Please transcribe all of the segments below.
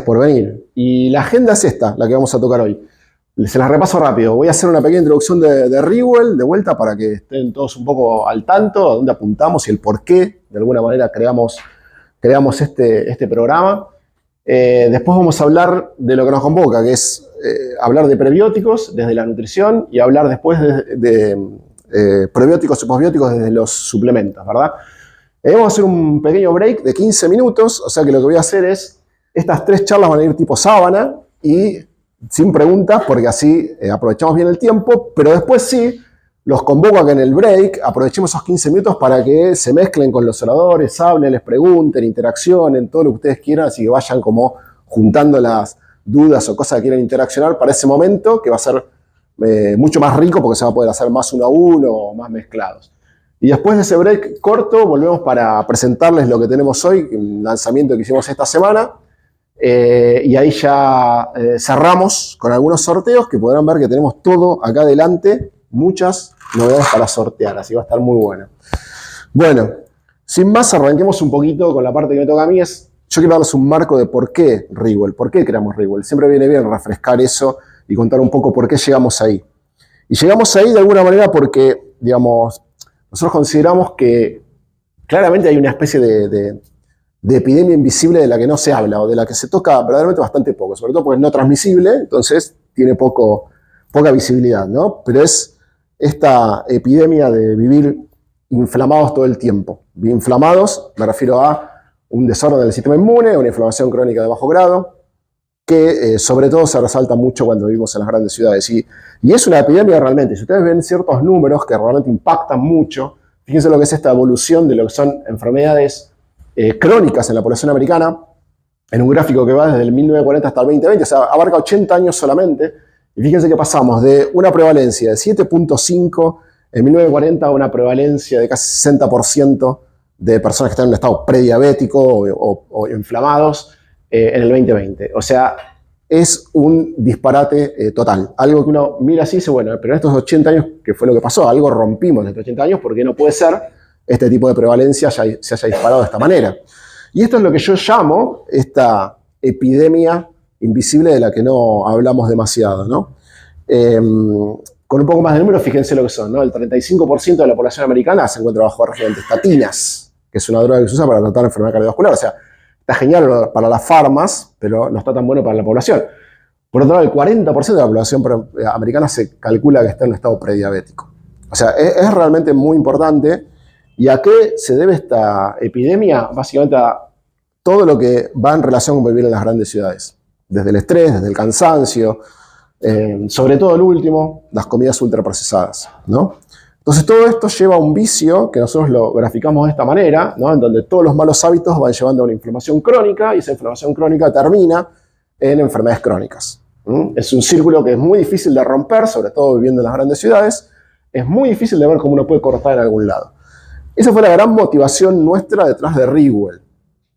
por venir. Y la agenda es esta, la que vamos a tocar hoy. Se las repaso rápido. Voy a hacer una pequeña introducción de Rewell, de vuelta, para que estén todos un poco al tanto, a dónde apuntamos y el por qué, de alguna manera, creamos este programa. Después vamos a hablar de lo que nos convoca, que es hablar de prebióticos desde la nutrición y hablar después de prebióticos y posbióticos desde los suplementos, ¿verdad? Vamos a hacer un pequeño break de 15 minutos, o sea que lo que voy a hacer es, estas 3 charlas van a ir tipo sábana y sin preguntas, porque así aprovechamos bien el tiempo, pero después sí, los convoco a que en el break aprovechemos esos 15 minutos para que se mezclen con los oradores, hablen, les pregunten, interaccionen, todo lo que ustedes quieran, así que vayan como juntando las dudas o cosas que quieran interaccionar para ese momento, que va a ser mucho más rico porque se va a poder hacer más 1 a 1 o más mezclados. Y después de ese break corto, volvemos para presentarles lo que tenemos hoy, el lanzamiento que hicimos esta semana. Y ahí ya cerramos con algunos sorteos que podrán ver que tenemos todo acá adelante, muchas novedades para sortear, así va a estar muy bueno. Bueno, sin más, arranquemos un poquito con la parte que me toca a mí. Yo quiero darles un marco de por qué Rewell, por qué creamos Rewell. Siempre viene bien refrescar eso y contar un poco por qué llegamos ahí. Y llegamos ahí de alguna manera porque, digamos, nosotros consideramos que claramente hay una especie de epidemia invisible de la que no se habla o de la que se toca verdaderamente bastante poco, sobre todo porque es no transmisible, entonces tiene poca visibilidad, ¿no? Pero es esta epidemia de vivir inflamados todo el tiempo. Inflamados, me refiero a un desorden del sistema inmune, una inflamación crónica de bajo grado, que sobre todo se resalta mucho cuando vivimos en las grandes ciudades. Y es una epidemia realmente. Si ustedes ven ciertos números que realmente impactan mucho, fíjense lo que es esta evolución de lo que son enfermedades crónicas en la población americana, en un gráfico que va desde el 1940 hasta el 2020, o sea, abarca 80 años solamente, y fíjense que pasamos de una prevalencia de 7.5 en 1940 a una prevalencia de casi 60% de personas que están en un estado prediabético o inflamados en el 2020. O sea, es un disparate total. Algo que uno mira así y dice, bueno, pero en estos 80 años, ¿qué fue lo que pasó? Algo rompimos en estos 80 años, porque no puede ser este tipo de prevalencia se haya disparado de esta manera. Y esto es lo que yo llamo esta epidemia invisible de la que no hablamos demasiado, ¿no? Con un poco más de números, fíjense lo que son, ¿no? El 35% de la población americana se encuentra bajo régimen de estatinas, que es una droga que se usa para tratar enfermedad cardiovascular. O sea, está genial para las farmas, pero no está tan bueno para la población. Por otro lado, el 40% de la población americana se calcula que está en un estado prediabético. O sea, es realmente muy importante. ¿Y a qué se debe esta epidemia? Básicamente a todo lo que va en relación con vivir en las grandes ciudades. Desde el estrés, desde el cansancio, sobre todo el último, las comidas ultraprocesadas, ¿no? Entonces todo esto lleva a un vicio que nosotros lo graficamos de esta manera, ¿no? En donde todos los malos hábitos van llevando a una inflamación crónica y esa inflamación crónica termina en enfermedades crónicas. Es un círculo que es muy difícil de romper, sobre todo viviendo en las grandes ciudades. Es muy difícil de ver cómo uno puede cortar en algún lado. Esa fue la gran motivación nuestra detrás de Rewell.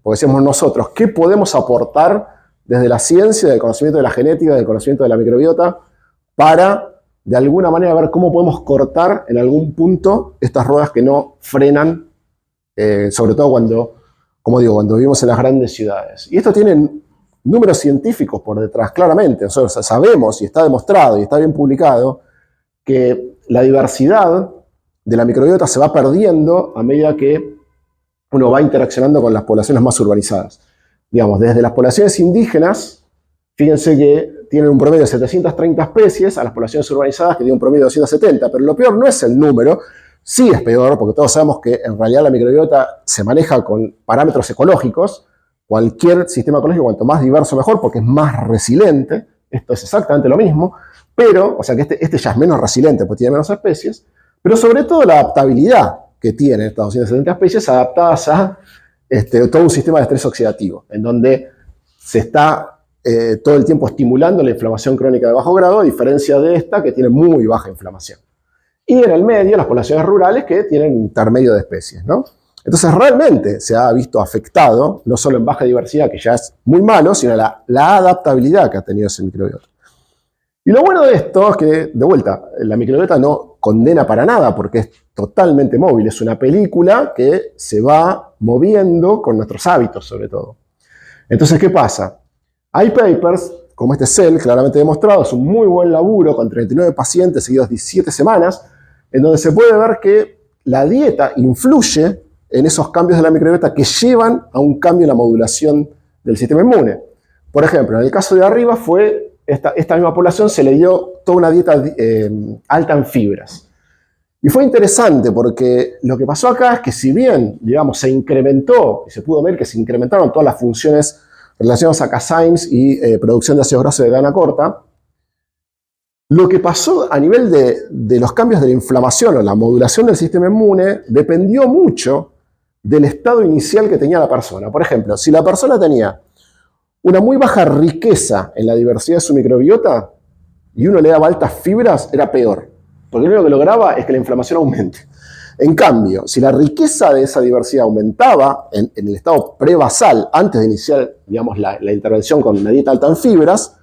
Porque decíamos nosotros, ¿qué podemos aportar desde la ciencia, del conocimiento de la genética, del conocimiento de la microbiota, para de alguna manera ver cómo podemos cortar en algún punto estas ruedas que no frenan, sobre todo cuando, como digo, cuando vivimos en las grandes ciudades? Y esto tiene números científicos por detrás, claramente. Nosotros sabemos, y está demostrado, y está bien publicado, que la diversidad de la microbiota se va perdiendo a medida que uno va interaccionando con las poblaciones más urbanizadas. Digamos, desde las poblaciones indígenas, fíjense que tienen un promedio de 730 especies, a las poblaciones urbanizadas que tienen un promedio de 270, pero lo peor no es el número, sí es peor, porque todos sabemos que en realidad la microbiota se maneja con parámetros ecológicos. Cualquier sistema ecológico, cuanto más diverso mejor, porque es más resiliente. Esto es exactamente lo mismo, pero, o sea que este ya es menos resiliente, porque tiene menos especies, pero sobre todo la adaptabilidad que tiene estas 270 especies adaptadas a todo un sistema de estrés oxidativo, en donde se está todo el tiempo estimulando la inflamación crónica de bajo grado, a diferencia de esta que tiene muy baja inflamación. Y en el medio, las poblaciones rurales que tienen intermedio de especies, ¿no? Entonces realmente se ha visto afectado, no solo en baja diversidad, que ya es muy malo, sino la adaptabilidad que ha tenido ese microbiota. Y lo bueno de esto es que, de vuelta, la microbiota no condena para nada porque es totalmente móvil. Es una película que se va moviendo con nuestros hábitos, sobre todo. Entonces, ¿qué pasa? Hay papers, como este Cell, claramente demostrado, es un muy buen laburo con 39 pacientes seguidos 17 semanas, en donde se puede ver que la dieta influye en esos cambios de la microbiota que llevan a un cambio en la modulación del sistema inmune. Por ejemplo, en el caso de arriba fue esta misma población se le dio toda una dieta alta en fibras. Y fue interesante porque lo que pasó acá es que si bien, digamos, se incrementó, y se pudo ver que se incrementaron todas las funciones relacionadas a Casymes y producción de ácidos grasos de cadena corta, lo que pasó a nivel de los cambios de la inflamación o la modulación del sistema inmune dependió mucho del estado inicial que tenía la persona. Por ejemplo, si la persona tenía una muy baja riqueza en la diversidad de su microbiota y uno le daba altas fibras, era peor, porque lo único que lograba es que la inflamación aumente. En cambio, si la riqueza de esa diversidad aumentaba en el estado prebasal, antes de iniciar, digamos, la intervención con una dieta alta en fibras,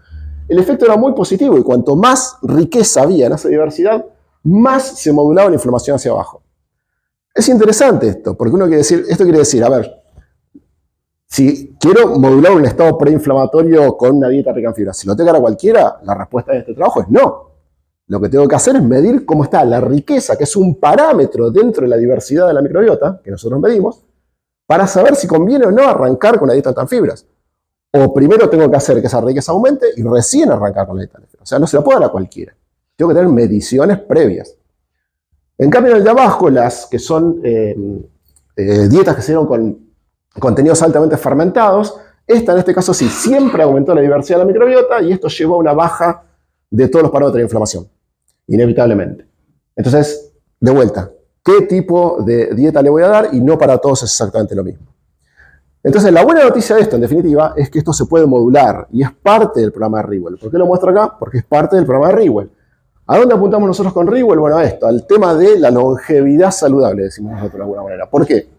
el efecto era muy positivo y cuanto más riqueza había en esa diversidad, más se modulaba la inflamación hacia abajo. Es interesante esto, porque esto quiere decir, a ver, si quiero modular un estado preinflamatorio con una dieta rica en fibras, si lo tengo que dar a cualquiera, la respuesta de este trabajo es no. Lo que tengo que hacer es medir cómo está la riqueza, que es un parámetro dentro de la diversidad de la microbiota, que nosotros medimos, para saber si conviene o no arrancar con una dieta alta en fibras. O primero tengo que hacer que esa riqueza aumente y recién arrancar con la dieta alta en fibras. O sea, no se la puedo dar a cualquiera. Tengo que tener mediciones previas. En cambio, en el de abajo, las que son dietas que se dieron con contenidos altamente fermentados, esta en este caso sí, siempre aumentó la diversidad de la microbiota y esto llevó a una baja de todos los parámetros de inflamación, inevitablemente. Entonces, de vuelta, ¿qué tipo de dieta le voy a dar? Y no para todos es exactamente lo mismo. Entonces, la buena noticia de esto, en definitiva, es que esto se puede modular y es parte del programa de Rewell. ¿Por qué lo muestro acá? Porque es parte del programa de Rewell. ¿A dónde apuntamos nosotros con Rewell? Bueno, a esto, al tema de la longevidad saludable, decimos nosotros de alguna manera. ¿Por qué?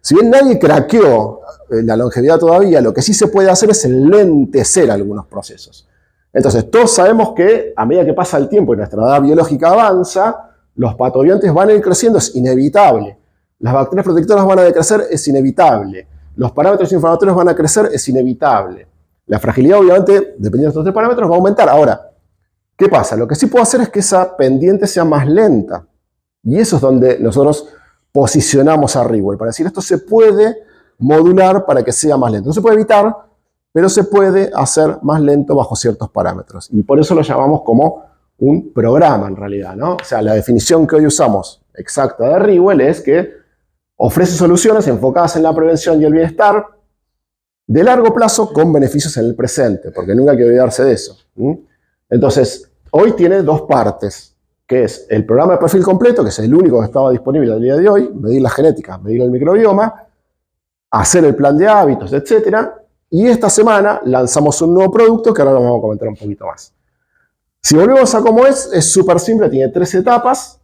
Si bien nadie craqueó la longevidad todavía, lo que sí se puede hacer es enlentecer algunos procesos. Entonces, todos sabemos que a medida que pasa el tiempo y nuestra edad biológica avanza, los patobiontes van a ir creciendo, es inevitable. Las bacterias protectoras van a decrecer, es inevitable. Los parámetros inflamatorios van a crecer, es inevitable. La fragilidad, obviamente, dependiendo de estos tres parámetros, va a aumentar. Ahora, ¿qué pasa? Lo que sí puedo hacer es que esa pendiente sea más lenta. Y eso es donde nosotros posicionamos a Rewell, para decir esto se puede modular para que sea más lento. No se puede evitar, pero se puede hacer más lento bajo ciertos parámetros. Y por eso lo llamamos como un programa en realidad, ¿no? O sea, la definición que hoy usamos exacta de Rewell es que ofrece soluciones enfocadas en la prevención y el bienestar de largo plazo con beneficios en el presente, porque nunca hay que olvidarse de eso. Entonces, hoy tiene dos partes, que es el programa de perfil completo, que es el único que estaba disponible al día de hoy, medir la genética, medir el microbioma, hacer el plan de hábitos, etc. Y esta semana lanzamos un nuevo producto que ahora lo vamos a comentar un poquito más. Si volvemos a cómo es súper simple, tiene 3 etapas.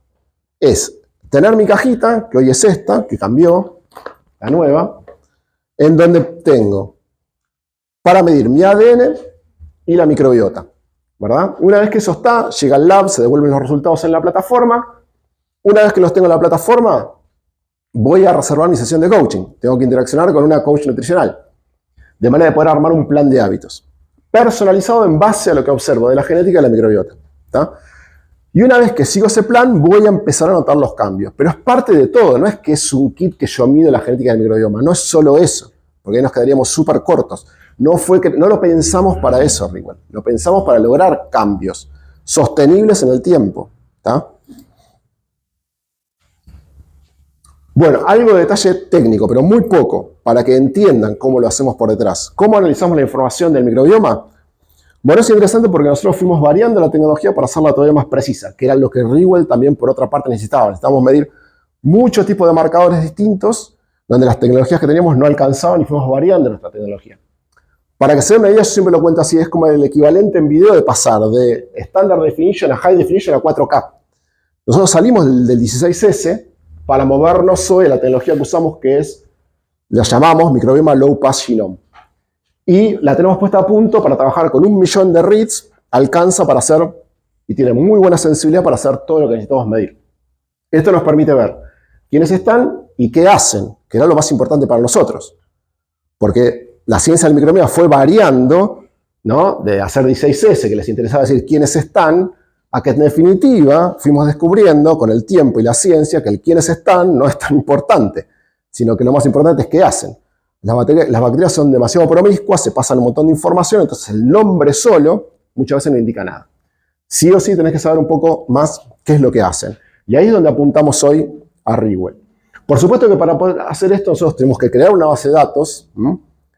Es tener mi cajita, que hoy es esta, que cambió, la nueva, en donde tengo para medir mi ADN y la microbiota, ¿verdad? Una vez que eso está, llega al lab, se devuelven los resultados en la plataforma. Una vez que los tengo en la plataforma, voy a reservar mi sesión de coaching. Tengo que interaccionar con una coach nutricional, de manera de poder armar un plan de hábitos, personalizado en base a lo que observo de la genética y la microbiota, ¿tá? Y una vez que sigo ese plan, voy a empezar a notar los cambios. Pero es parte de todo, no es que es un kit que yo mido la genética del microbioma, no es solo eso, porque ahí nos quedaríamos súper cortos. No lo pensamos para eso, Rewell. Lo pensamos para lograr cambios sostenibles en el tiempo, ¿tá? Bueno, algo de detalle técnico, pero muy poco, para que entiendan cómo lo hacemos por detrás. ¿Cómo analizamos la información del microbioma? Bueno, es interesante porque nosotros fuimos variando la tecnología para hacerla todavía más precisa, que era lo que Rewell también por otra parte necesitaba. Necesitábamos medir muchos tipos de marcadores distintos, donde las tecnologías que teníamos no alcanzaban y fuimos variando nuestra tecnología. Para que se den una idea, yo siempre lo cuento así, es como el equivalente en video de pasar de Standard Definition a High Definition a 4K. Nosotros salimos del 16S para movernos sobre la tecnología que usamos, que es, la llamamos microbioma Low Pass Genome. Y la tenemos puesta a punto para trabajar con 1 millón de reads, alcanza para hacer, y tiene muy buena sensibilidad para hacer todo lo que necesitamos medir. Esto nos permite ver quiénes están y qué hacen, que era lo más importante para nosotros. Porque la ciencia del microbioma fue variando, ¿no? De hacer 16S, que les interesaba decir quiénes están, a que en definitiva fuimos descubriendo con el tiempo y la ciencia que el quiénes están no es tan importante, sino que lo más importante es qué hacen. Las bacterias son demasiado promiscuas, se pasan un montón de información, entonces el nombre solo muchas veces no indica nada. Sí o sí tenés que saber un poco más qué es lo que hacen. Y ahí es donde apuntamos hoy a Rewell. Por supuesto que para poder hacer esto nosotros tenemos que crear una base de datos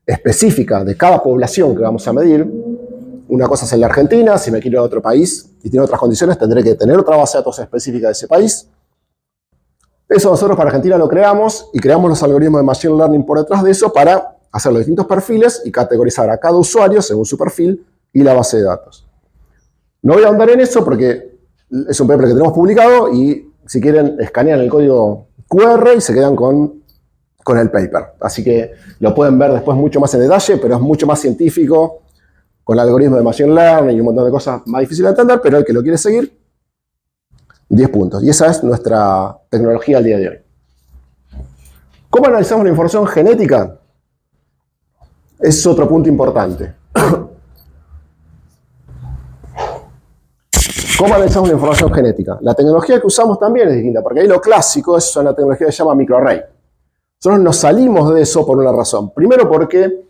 específica de cada población que vamos a medir. Una cosa es en la Argentina, si me quiero ir a otro país y tiene otras condiciones, tendré que tener otra base de datos específica de ese país. Eso nosotros para Argentina lo creamos y creamos los algoritmos de Machine Learning por detrás de eso para hacer los distintos perfiles y categorizar a cada usuario según su perfil y la base de datos. No voy a ahondar en eso porque es un paper que tenemos publicado y si quieren escanean el código QR y se quedan con el paper. Así que lo pueden ver después mucho más en detalle, pero es mucho más científico, con el algoritmo de Machine Learning y un montón de cosas más difíciles de entender, pero el que lo quiere seguir, 10 puntos. Y esa es nuestra tecnología al día de hoy. ¿Cómo analizamos la información genética? Es otro punto importante. ¿Cómo analizamos la información genética? La tecnología que usamos también es distinta, porque ahí lo clásico es una tecnología que se llama microarray. Nosotros nos salimos de eso por una razón. Primero porque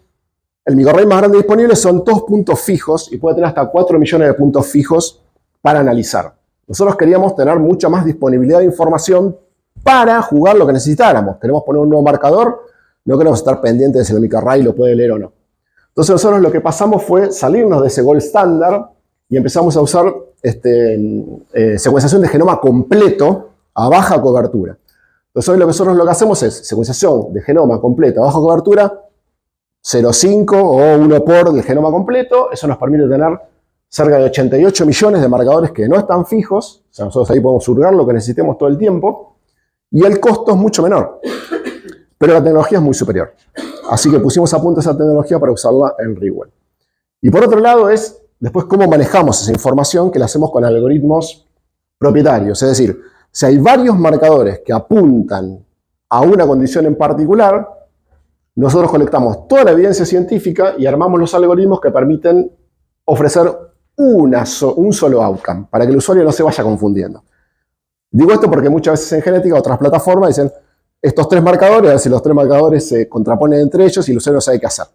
el microarray más grande disponible son 2 puntos fijos y puede tener hasta 4 millones de puntos fijos para analizar. Nosotros queríamos tener mucha más disponibilidad de información para jugar lo que necesitáramos. Queremos poner un nuevo marcador, no queremos estar pendientes de si el microarray lo puede leer o no. Entonces nosotros lo que pasamos fue salirnos de ese gold standard y empezamos a usar secuenciación de genoma completo a baja cobertura. Entonces hoy nosotros lo que hacemos es secuenciación de genoma completo a baja cobertura, 0,5 o 1 por del genoma completo. Eso nos permite tener cerca de 88 millones de marcadores que no están fijos. O sea, nosotros ahí podemos surgar lo que necesitemos todo el tiempo. Y el costo es mucho menor. Pero la tecnología es muy superior. Así que pusimos a punto esa tecnología para usarla en Rewell. Y por otro lado es después cómo manejamos esa información que la hacemos con algoritmos propietarios. Es decir, si hay varios marcadores que apuntan a una condición en particular, nosotros colectamos toda la evidencia científica y armamos los algoritmos que permiten ofrecer un solo outcome, para que el usuario no se vaya confundiendo. Digo esto porque muchas veces en genética otras plataformas dicen estos 3 marcadores, a ver si los 3 marcadores se contraponen entre ellos y el usuario no sabe qué hacer.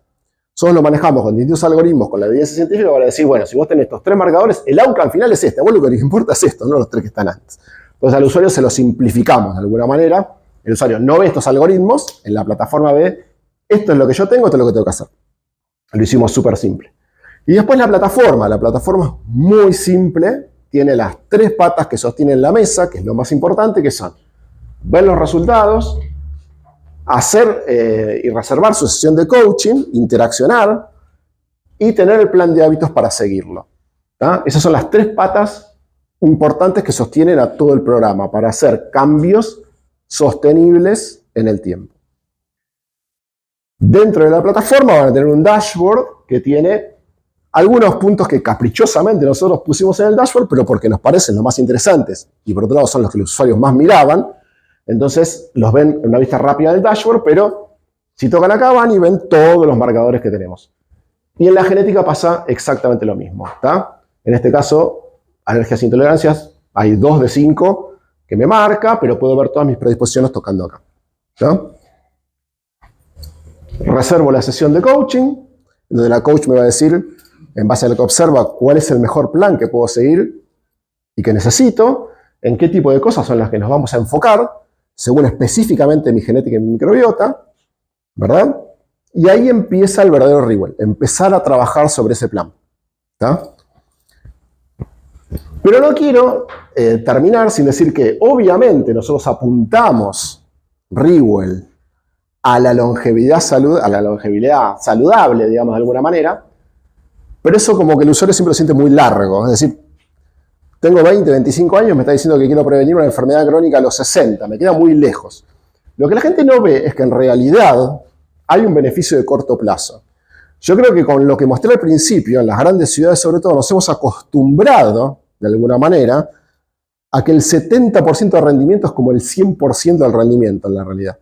Nosotros lo manejamos con distintos algoritmos, con la evidencia científica para decir, bueno, si vos tenés estos 3 marcadores, el outcome final es este. A vos lo que les importa es esto, no los 3 que están antes. Entonces al usuario se lo simplificamos de alguna manera. El usuario no ve estos algoritmos, en la plataforma ve, esto es lo que yo tengo, esto es lo que tengo que hacer. Lo hicimos súper simple. Y después la plataforma es muy simple, tiene las 3 patas que sostienen la mesa, que es lo más importante, que son ver los resultados, hacer y reservar su sesión de coaching, interaccionar y tener el plan de hábitos para seguirlo. ¿Tá? Esas son las 3 patas importantes que sostienen a todo el programa para hacer cambios sostenibles en el tiempo. Dentro de la plataforma van a tener un dashboard que tiene algunos puntos que caprichosamente nosotros pusimos en el dashboard, pero porque nos parecen los más interesantes y por otro lado son los que los usuarios más miraban. Entonces los ven en una vista rápida del dashboard, pero si tocan acá van y ven todos los marcadores que tenemos. Y en la genética pasa exactamente lo mismo. ¿Tá? En este caso, alergias e intolerancias, hay 2 de 5 que me marca, pero puedo ver todas mis predisposiciones tocando acá. ¿Tá? Reservo la sesión de coaching, donde la coach me va a decir, en base a lo que observa, cuál es el mejor plan que puedo seguir y que necesito, en qué tipo de cosas son las que nos vamos a enfocar, según específicamente mi genética y mi microbiota, ¿verdad? Y ahí empieza el verdadero Rewell, empezar a trabajar sobre ese plan. ¿Tá? Pero no quiero terminar sin decir que obviamente nosotros apuntamos Rewell a la longevidad saludable, digamos de alguna manera, pero eso como que el usuario siempre lo siente muy largo. Es decir, tengo 20, 25 años, me está diciendo que quiero prevenir una enfermedad crónica a los 60, me queda muy lejos. Lo que la gente no ve es que en realidad hay un beneficio de corto plazo. Yo creo que con lo que mostré al principio, en las grandes ciudades sobre todo, nos hemos acostumbrado, de alguna manera, a que el 70% de rendimiento es como el 100% del rendimiento en la realidad.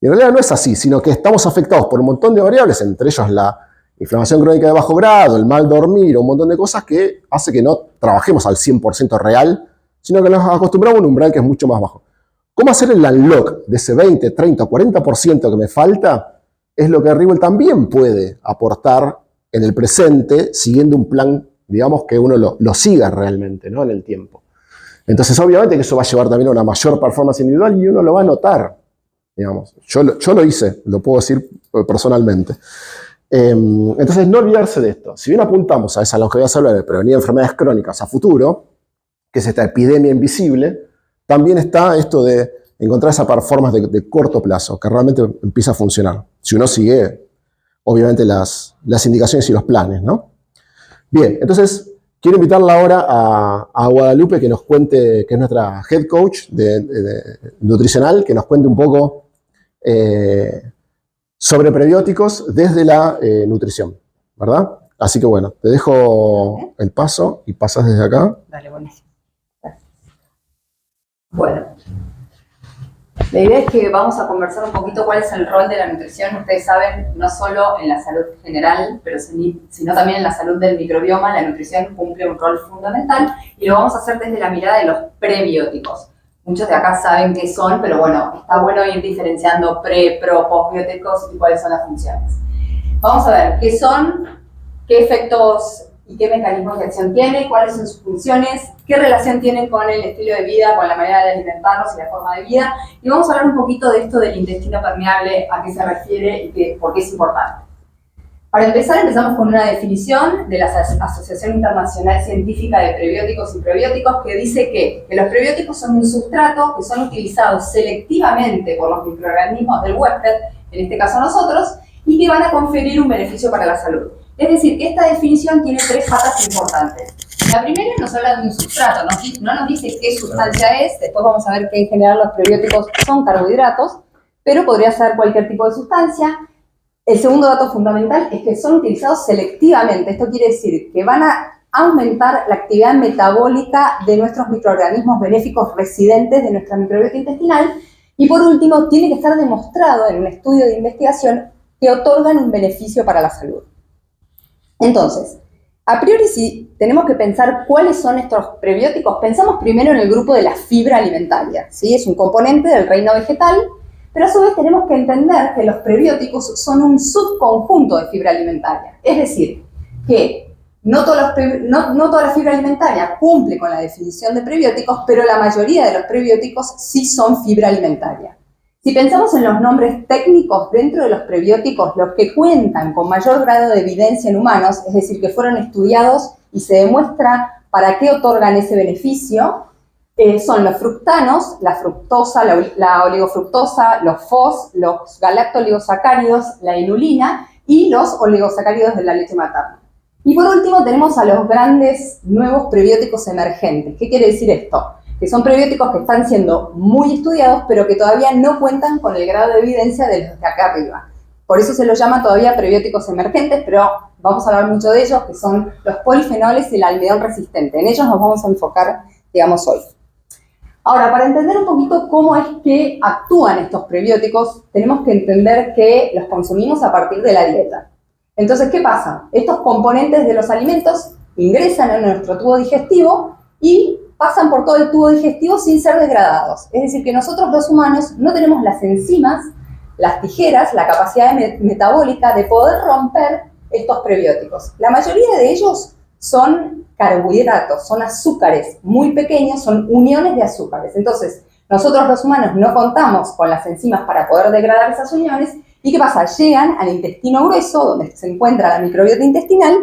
Y en realidad no es así, sino que estamos afectados por un montón de variables, entre ellos la inflamación crónica de bajo grado, el mal dormir, un montón de cosas que hace que no trabajemos al 100% real, sino que nos acostumbramos a un umbral que es mucho más bajo. ¿Cómo hacer el unlock de ese 20, 30, 40% que me falta? Es lo que Rewell también puede aportar en el presente, siguiendo un plan, digamos, que uno lo siga realmente, ¿no? En el tiempo. Entonces, obviamente que eso va a llevar también a una mayor performance individual y uno lo va a notar, digamos. Yo lo hice, lo puedo decir personalmente. Entonces, no olvidarse de esto. Si bien apuntamos a esa longevidad celular de prevenir enfermedades crónicas a futuro, que es esta epidemia invisible, también está esto de encontrar esa performance de corto plazo, que realmente empieza a funcionar. Si uno sigue, obviamente, las indicaciones y los planes, ¿no? Bien, entonces, quiero invitarla ahora a Guadalupe que nos cuente, que es nuestra head coach de nutricional, que nos cuente un poco sobre prebióticos desde la nutrición, ¿verdad? Así que bueno, te dejo el paso y pasas desde acá. Dale, buenísimo. Gracias. Bueno, la idea es que vamos a conversar un poquito cuál es el rol de la nutrición. Ustedes saben, no solo en la salud general, pero sino también en la salud del microbioma, la nutrición cumple un rol fundamental y lo vamos a hacer desde la mirada de los prebióticos. Muchos de acá saben qué son, pero bueno, está bueno ir diferenciando pre, pro, postbióticos y cuáles son las funciones. Vamos a ver qué son, qué efectos y qué mecanismos de acción tienen, cuáles son sus funciones, qué relación tienen con el estilo de vida, con la manera de alimentarnos y la forma de vida. Y vamos a hablar un poquito de esto del intestino permeable, a qué se refiere y por qué es importante. Para empezar, empezamos con una definición de la Asociación Internacional Científica de Prebióticos y Probióticos que dice que los prebióticos son un sustrato que son utilizados selectivamente por los microorganismos del huésped, en este caso nosotros, y que van a conferir un beneficio para la salud. Es decir, que esta definición tiene tres patas importantes. La primera nos habla de un sustrato, no nos dice qué sustancia es, después vamos a ver que en general los prebióticos son carbohidratos, pero podría ser cualquier tipo de sustancia. El segundo dato fundamental es que son utilizados selectivamente. Esto quiere decir que van a aumentar la actividad metabólica de nuestros microorganismos benéficos residentes de nuestra microbiota intestinal. Y por último, tiene que estar demostrado en un estudio de investigación que otorgan un beneficio para la salud. Entonces, a priori, si tenemos que pensar cuáles son estos prebióticos, pensamos primero en el grupo de la fibra alimentaria, ¿sí? Es un componente del reino vegetal, pero a su vez tenemos que entender que los prebióticos son un subconjunto de fibra alimentaria. Es decir, que no toda la fibra alimentaria cumple con la definición de prebióticos, pero la mayoría de los prebióticos sí son fibra alimentaria. Si pensamos en los nombres técnicos dentro de los prebióticos, los que cuentan con mayor grado de evidencia en humanos, es decir, que fueron estudiados y se demuestra para qué otorgan ese beneficio, son los fructanos, la fructosa, la oligofructosa, los FOS, los galactoligosacáridos, la inulina y los oligosacáridos de la leche materna. Y por último tenemos a los grandes nuevos prebióticos emergentes. ¿Qué quiere decir esto? Que son prebióticos que están siendo muy estudiados, pero que todavía no cuentan con el grado de evidencia de los de acá arriba. Por eso se los llama todavía prebióticos emergentes, pero vamos a hablar mucho de ellos, que son los polifenoles y el almidón resistente. En ellos nos vamos a enfocar, digamos, hoy. Ahora, para entender un poquito cómo es que actúan estos prebióticos, tenemos que entender que los consumimos a partir de la dieta. Entonces, ¿qué pasa? Estos componentes de los alimentos ingresan en nuestro tubo digestivo y pasan por todo el tubo digestivo sin ser degradados. Es decir, que nosotros los humanos no tenemos las enzimas, las tijeras, la capacidad metabólica de poder romper estos prebióticos. La mayoría de ellos son carbohidratos, son azúcares muy pequeños, son uniones de azúcares. Entonces, nosotros los humanos no contamos con las enzimas para poder degradar esas uniones. ¿Y qué pasa? Llegan al intestino grueso, donde se encuentra la microbiota intestinal,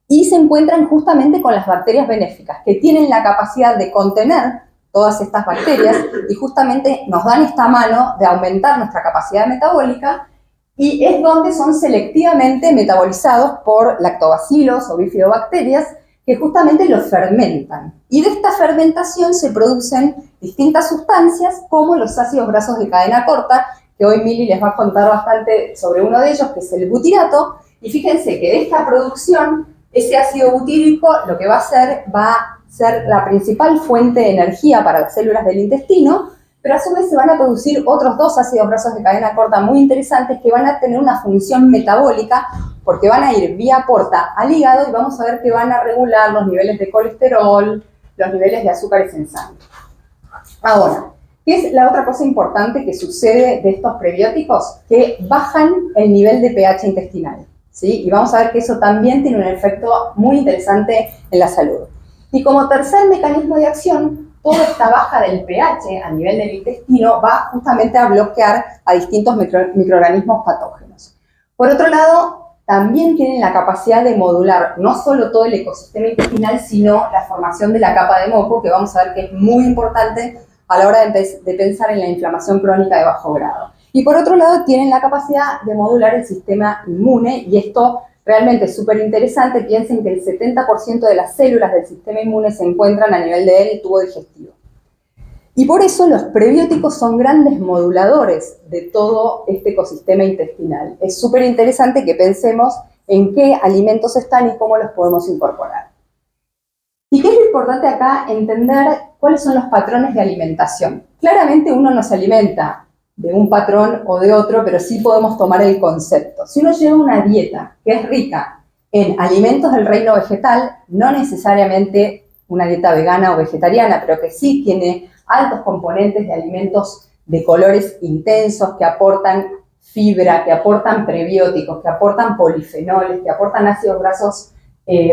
y se encuentran justamente con las bacterias benéficas, que tienen la capacidad de contener todas estas bacterias y justamente nos dan esta mano de aumentar nuestra capacidad metabólica, y es donde son selectivamente metabolizados por lactobacilos o bifidobacterias que justamente los fermentan. Y de esta fermentación se producen distintas sustancias como los ácidos grasos de cadena corta, que hoy Mili les va a contar bastante sobre uno de ellos, que es el butirato. Y fíjense que de esta producción, ese ácido butírico lo que va a ser la principal fuente de energía para las células del intestino, pero a su vez se van a producir otros dos ácidos grasos de cadena corta muy interesantes que van a tener una función metabólica porque van a ir vía porta al hígado y vamos a ver que van a regular los niveles de colesterol, los niveles de azúcares en sangre. Ahora, ¿qué es la otra cosa importante que sucede de estos prebióticos? Que bajan el nivel de pH intestinal, ¿sí? Y vamos a ver que eso también tiene un efecto muy interesante en la salud. Y como tercer mecanismo de acción, toda esta baja del pH a nivel del intestino va justamente a bloquear a distintos microorganismos patógenos. Por otro lado, también tienen la capacidad de modular no solo todo el ecosistema intestinal, sino la formación de la capa de moco, que vamos a ver que es muy importante a la hora de pensar en la inflamación crónica de bajo grado. Y por otro lado, tienen la capacidad de modular el sistema inmune, y esto realmente es súper interesante. Piensen que el 70% de las células del sistema inmune se encuentran a nivel del tubo digestivo. Y por eso los prebióticos son grandes moduladores de todo este ecosistema intestinal. Es súper interesante que pensemos en qué alimentos están y cómo los podemos incorporar. ¿Y qué es lo importante acá? Entender cuáles son los patrones de alimentación. Claramente uno no se alimenta de un patrón o de otro, pero sí podemos tomar el concepto. Si uno lleva una dieta que es rica en alimentos del reino vegetal, no necesariamente una dieta vegana o vegetariana, pero que sí tiene altos componentes de alimentos de colores intensos que aportan fibra, que aportan prebióticos, que aportan polifenoles, que aportan ácidos grasos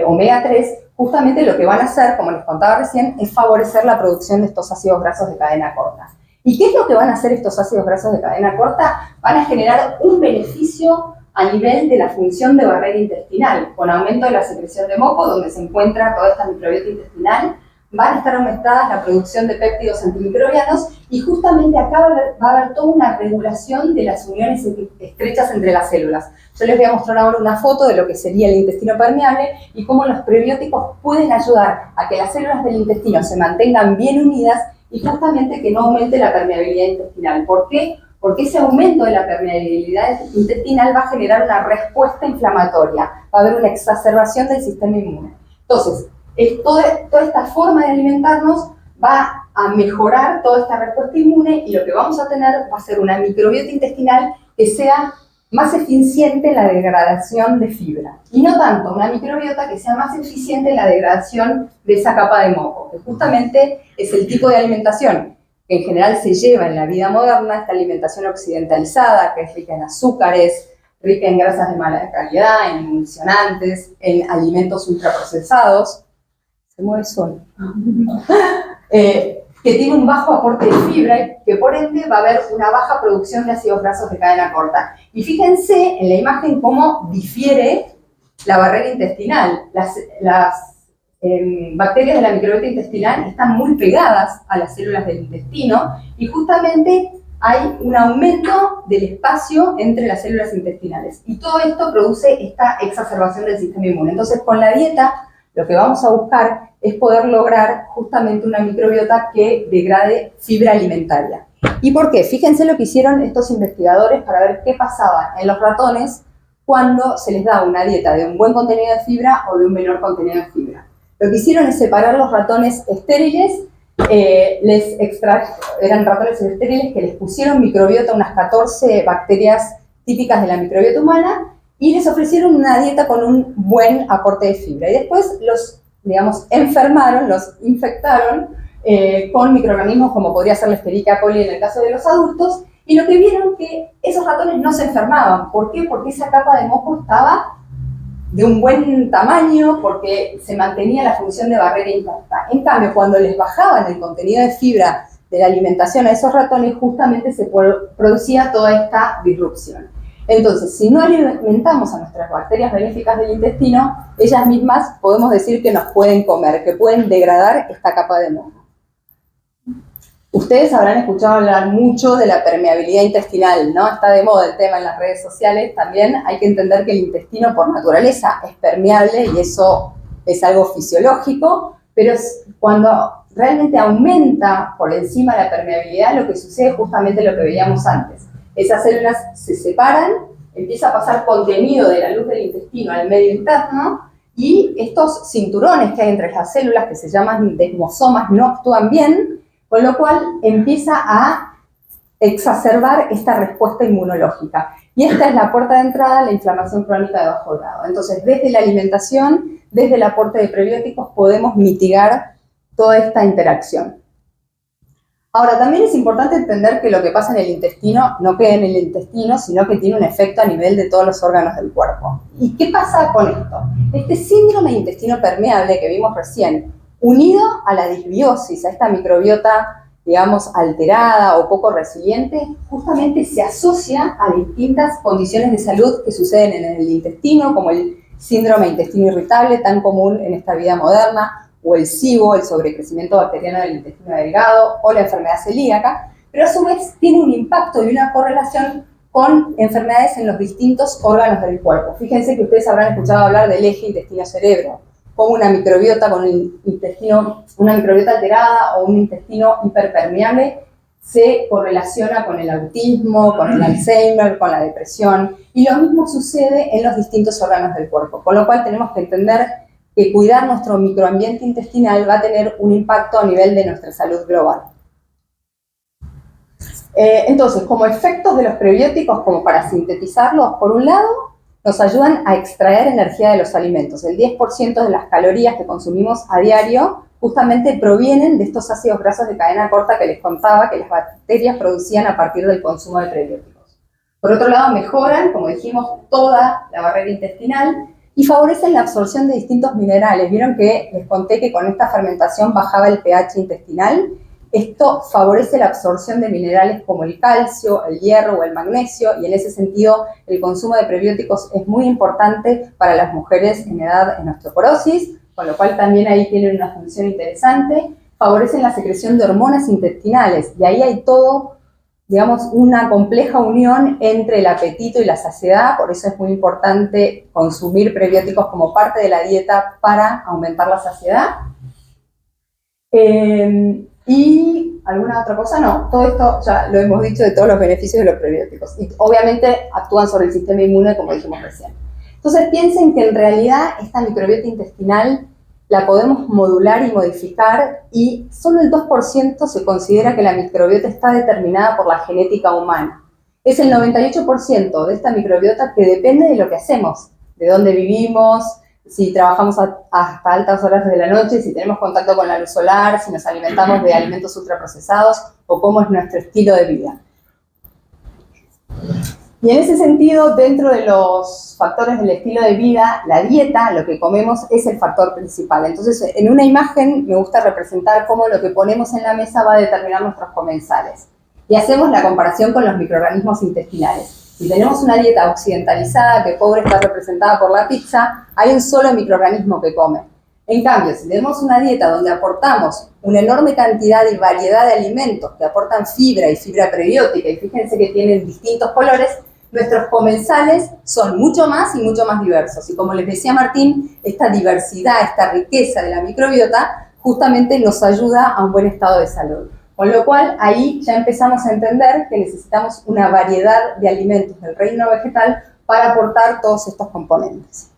omega 3, justamente lo que van a hacer, como les contaba recién, es favorecer la producción de estos ácidos grasos de cadena corta. ¿Y qué es lo que van a hacer estos ácidos grasos de cadena corta? Van a generar un beneficio a nivel de la función de barrera intestinal, con aumento de la secreción de moco, donde se encuentra toda esta microbiota intestinal. Van a estar aumentadas la producción de péptidos antimicrobianos y justamente acá va a haber toda una regulación de las uniones estrechas entre las células. Yo les voy a mostrar ahora una foto de lo que sería el intestino permeable y cómo los prebióticos pueden ayudar a que las células del intestino se mantengan bien unidas y justamente que no aumente la permeabilidad intestinal. ¿Por qué? Porque ese aumento de la permeabilidad intestinal va a generar una respuesta inflamatoria, va a haber una exacerbación del sistema inmune. Entonces, toda esta forma de alimentarnos va a mejorar toda esta respuesta inmune y lo que vamos a tener va a ser una microbiota intestinal que sea más eficiente en la degradación de fibra. Y no tanto una microbiota que sea más eficiente en la degradación de esa capa de moco, que justamente es el tipo de alimentación que en general se lleva en la vida moderna, esta alimentación occidentalizada, que es rica en azúcares, rica en grasas de mala calidad, en emulsionantes, en alimentos ultraprocesados. Se mueve solo. Que tiene un bajo aporte de fibra y que por ende va a haber una baja producción de ácidos grasos de cadena corta. Y fíjense en la imagen cómo difiere la barrera intestinal. Las bacterias de la microbiota intestinal están muy pegadas a las células del intestino y justamente hay un aumento del espacio entre las células intestinales. Y todo esto produce esta exacerbación del sistema inmune. Entonces, con la dieta, lo que vamos a buscar es poder lograr justamente una microbiota que degrade fibra alimentaria. ¿Y por qué? Fíjense lo que hicieron estos investigadores para ver qué pasaba en los ratones cuando se les da una dieta de un buen contenido de fibra o de un menor contenido de fibra. Lo que hicieron es separar los ratones estériles, eran ratones estériles que les pusieron microbiota, unas 14 bacterias típicas de la microbiota humana, y les ofrecieron una dieta con un buen aporte de fibra. Y después los, enfermaron, los infectaron con microorganismos como podría ser la Escherichia coli en el caso de los adultos, y lo que vieron que esos ratones no se enfermaban. ¿Por qué? Porque esa capa de moco estaba de un buen tamaño, porque se mantenía la función de barrera intacta. En cambio, cuando les bajaban el contenido de fibra de la alimentación a esos ratones, justamente se producía toda esta disrupción. Entonces, si no alimentamos a nuestras bacterias benéficas del intestino, ellas mismas podemos decir que nos pueden comer, que pueden degradar esta capa de moco. Ustedes habrán escuchado hablar mucho de la permeabilidad intestinal, ¿no? Está de moda el tema en las redes sociales. También hay que entender que el intestino por naturaleza es permeable y eso es algo fisiológico, pero cuando realmente aumenta por encima la permeabilidad, lo que sucede es justamente lo que veíamos antes. Esas células se separan, empieza a pasar contenido de la luz del intestino al medio interno y estos cinturones que hay entre las células, que se llaman desmosomas, no actúan bien, con lo cual empieza a exacerbar esta respuesta inmunológica. Y esta es la puerta de entrada a la inflamación crónica de bajo grado. Entonces, desde la alimentación, desde el aporte de prebióticos, podemos mitigar toda esta interacción. Ahora, también es importante entender que lo que pasa en el intestino no queda en el intestino, sino que tiene un efecto a nivel de todos los órganos del cuerpo. ¿Y qué pasa con esto? Este síndrome de intestino permeable que vimos recién, unido a la disbiosis, a esta microbiota, digamos, alterada o poco resiliente, justamente se asocia a distintas condiciones de salud que suceden en el intestino, como el síndrome de intestino irritable, tan común en esta vida moderna, o el SIBO, el sobrecrecimiento bacteriano del intestino delgado, o la enfermedad celíaca, pero a su vez tiene un impacto y una correlación con enfermedades en los distintos órganos del cuerpo. Fíjense que ustedes habrán escuchado hablar del eje intestino-cerebro, como una microbiota con el intestino, una microbiota alterada o un intestino hiperpermeable se correlaciona con el autismo, con el Alzheimer, con la depresión, y lo mismo sucede en los distintos órganos del cuerpo, con lo cual tenemos que entender que cuidar nuestro microambiente intestinal va a tener un impacto a nivel de nuestra salud global. Entonces, como efectos de los prebióticos, como para sintetizarlos, por un lado, nos ayudan a extraer energía de los alimentos. El 10% de las calorías que consumimos a diario justamente provienen de estos ácidos grasos de cadena corta que les contaba que las bacterias producían a partir del consumo de prebióticos. Por otro lado, mejoran, como dijimos, toda la barrera intestinal y favorecen la absorción de distintos minerales. Vieron que les conté que con esta fermentación bajaba el pH intestinal. Esto favorece la absorción de minerales como el calcio, el hierro o el magnesio, y en ese sentido el consumo de prebióticos es muy importante para las mujeres en edad en osteoporosis, con lo cual también ahí tienen una función interesante. Favorecen la secreción de hormonas intestinales, y ahí hay todo, digamos, una compleja unión entre el apetito y la saciedad, por eso es muy importante consumir prebióticos como parte de la dieta para aumentar la saciedad. ¿Y alguna otra cosa? No, todo esto ya lo hemos dicho de todos los beneficios de los prebióticos. Y obviamente actúan sobre el sistema inmune, como dijimos recién. Entonces piensen que en realidad esta microbiota intestinal la podemos modular y modificar, y solo el 2% se considera que la microbiota está determinada por la genética humana. Es el 98% de esta microbiota que depende de lo que hacemos, de dónde vivimos, si trabajamos hasta altas horas de la noche, si tenemos contacto con la luz solar, si nos alimentamos de alimentos ultraprocesados o cómo es nuestro estilo de vida. Y en ese sentido, dentro de los factores del estilo de vida, la dieta, lo que comemos, es el factor principal. Entonces, en una imagen me gusta representar cómo lo que ponemos en la mesa va a determinar nuestros comensales. Y hacemos la comparación con los microorganismos intestinales. Si tenemos una dieta occidentalizada, que pobre está representada por la pizza, hay un solo microorganismo que come. En cambio, si tenemos una dieta donde aportamos una enorme cantidad y variedad de alimentos que aportan fibra y fibra prebiótica, y fíjense que tienen distintos colores, nuestros comensales son mucho más y mucho más diversos. Y como les decía Martín, esta diversidad, esta riqueza de la microbiota justamente nos ayuda a un buen estado de salud. Con lo cual, ahí ya empezamos a entender que necesitamos una variedad de alimentos del reino vegetal para aportar todos estos componentes.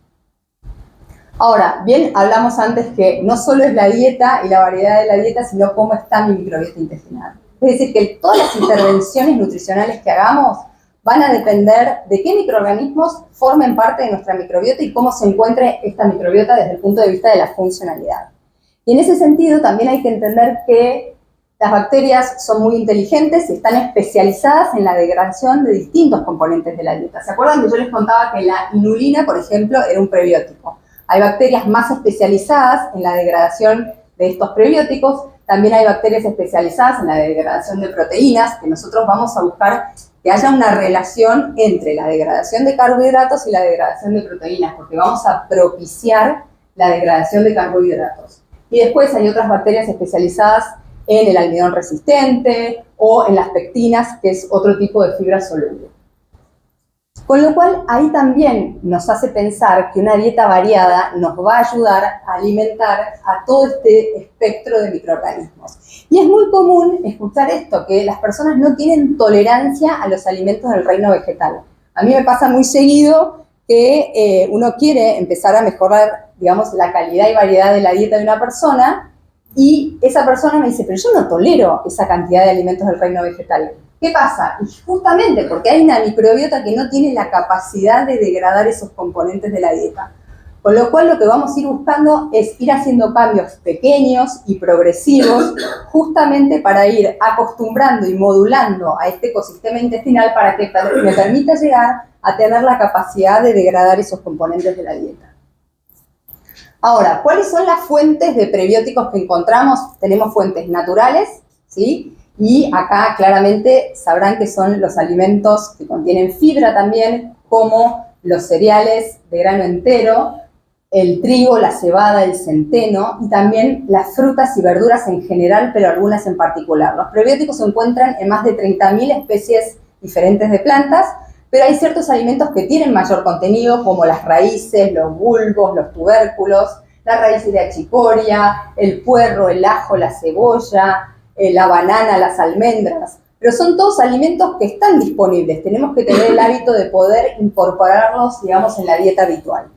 Ahora, bien, hablamos antes que no solo es la dieta y la variedad de la dieta, sino cómo está mi microbiota intestinal. Es decir, que todas las intervenciones nutricionales que hagamos van a depender de qué microorganismos formen parte de nuestra microbiota y cómo se encuentre esta microbiota desde el punto de vista de la funcionalidad. Y en ese sentido también hay que entender que las bacterias son muy inteligentes y están especializadas en la degradación de distintos componentes de la dieta. ¿Se acuerdan que yo les contaba que la inulina, por ejemplo, era un prebiótico? Hay bacterias más especializadas en la degradación de estos prebióticos. También hay bacterias especializadas en la degradación de proteínas, que nosotros vamos a buscar que haya una relación entre la degradación de carbohidratos y la degradación de proteínas, porque vamos a propiciar la degradación de carbohidratos. Y después hay otras bacterias especializadas en el almidón resistente o en las pectinas, que es otro tipo de fibra soluble. Con lo cual, ahí también nos hace pensar que una dieta variada nos va a ayudar a alimentar a todo este espectro de microorganismos. Y es muy común escuchar esto, que las personas no tienen tolerancia a los alimentos del reino vegetal. A mí me pasa muy seguido que uno quiere empezar a mejorar, digamos, la calidad y variedad de la dieta de una persona, Y esa persona me dice, pero yo no tolero esa cantidad de alimentos del reino vegetal. ¿Qué pasa? Y justamente porque hay una microbiota que no tiene la capacidad de degradar esos componentes de la dieta. Con lo cual lo que vamos a ir buscando es ir haciendo cambios pequeños y progresivos justamente para ir acostumbrando y modulando a este ecosistema intestinal para que me permita llegar a tener la capacidad de degradar esos componentes de la dieta. Ahora, ¿cuáles son las fuentes de prebióticos que encontramos? Tenemos fuentes naturales, ¿sí? Y acá claramente sabrán que son los alimentos que contienen fibra también, como los cereales de grano entero, el trigo, la cebada, el centeno y también las frutas y verduras en general, pero algunas en particular. Los prebióticos se encuentran en más de 30.000 especies diferentes de plantas, pero hay ciertos alimentos que tienen mayor contenido, como las raíces, los bulbos, los tubérculos, las raíces de achicoria, el puerro, el ajo, la cebolla, la banana, las almendras. Pero son todos alimentos que están disponibles. Tenemos que tener el hábito de poder incorporarlos, digamos, en la dieta habitual.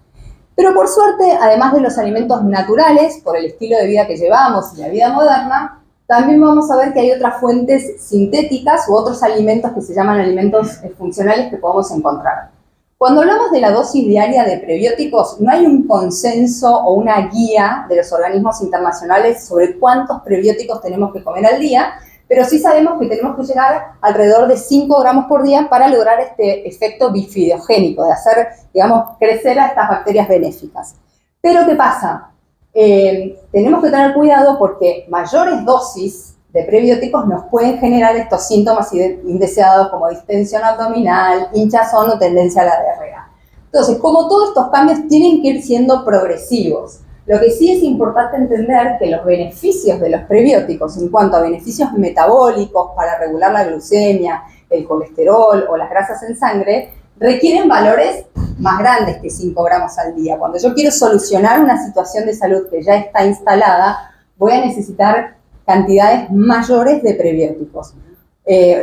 Pero por suerte, además de los alimentos naturales, por el estilo de vida que llevamos y la vida moderna, también vamos a ver que hay otras fuentes sintéticas u otros alimentos que se llaman alimentos funcionales que podemos encontrar. Cuando hablamos de la dosis diaria de prebióticos, no hay un consenso o una guía de los organismos internacionales sobre cuántos prebióticos tenemos que comer al día, pero sí sabemos que tenemos que llegar alrededor de 5 gramos por día para lograr este efecto bifidogénico, de hacer, digamos, crecer a estas bacterias benéficas. Pero, ¿qué pasa? Tenemos que tener cuidado porque mayores dosis de prebióticos nos pueden generar estos síntomas indeseados como distensión abdominal, hinchazón o tendencia a la diarrea. Entonces, como todos estos cambios tienen que ir siendo progresivos, lo que sí es importante entender que los beneficios de los prebióticos en cuanto a beneficios metabólicos para regular la glucemia, el colesterol o las grasas en sangre requieren valores más grandes que 5 gramos al día. Cuando yo quiero solucionar una situación de salud que ya está instalada, voy a necesitar cantidades mayores de prebióticos.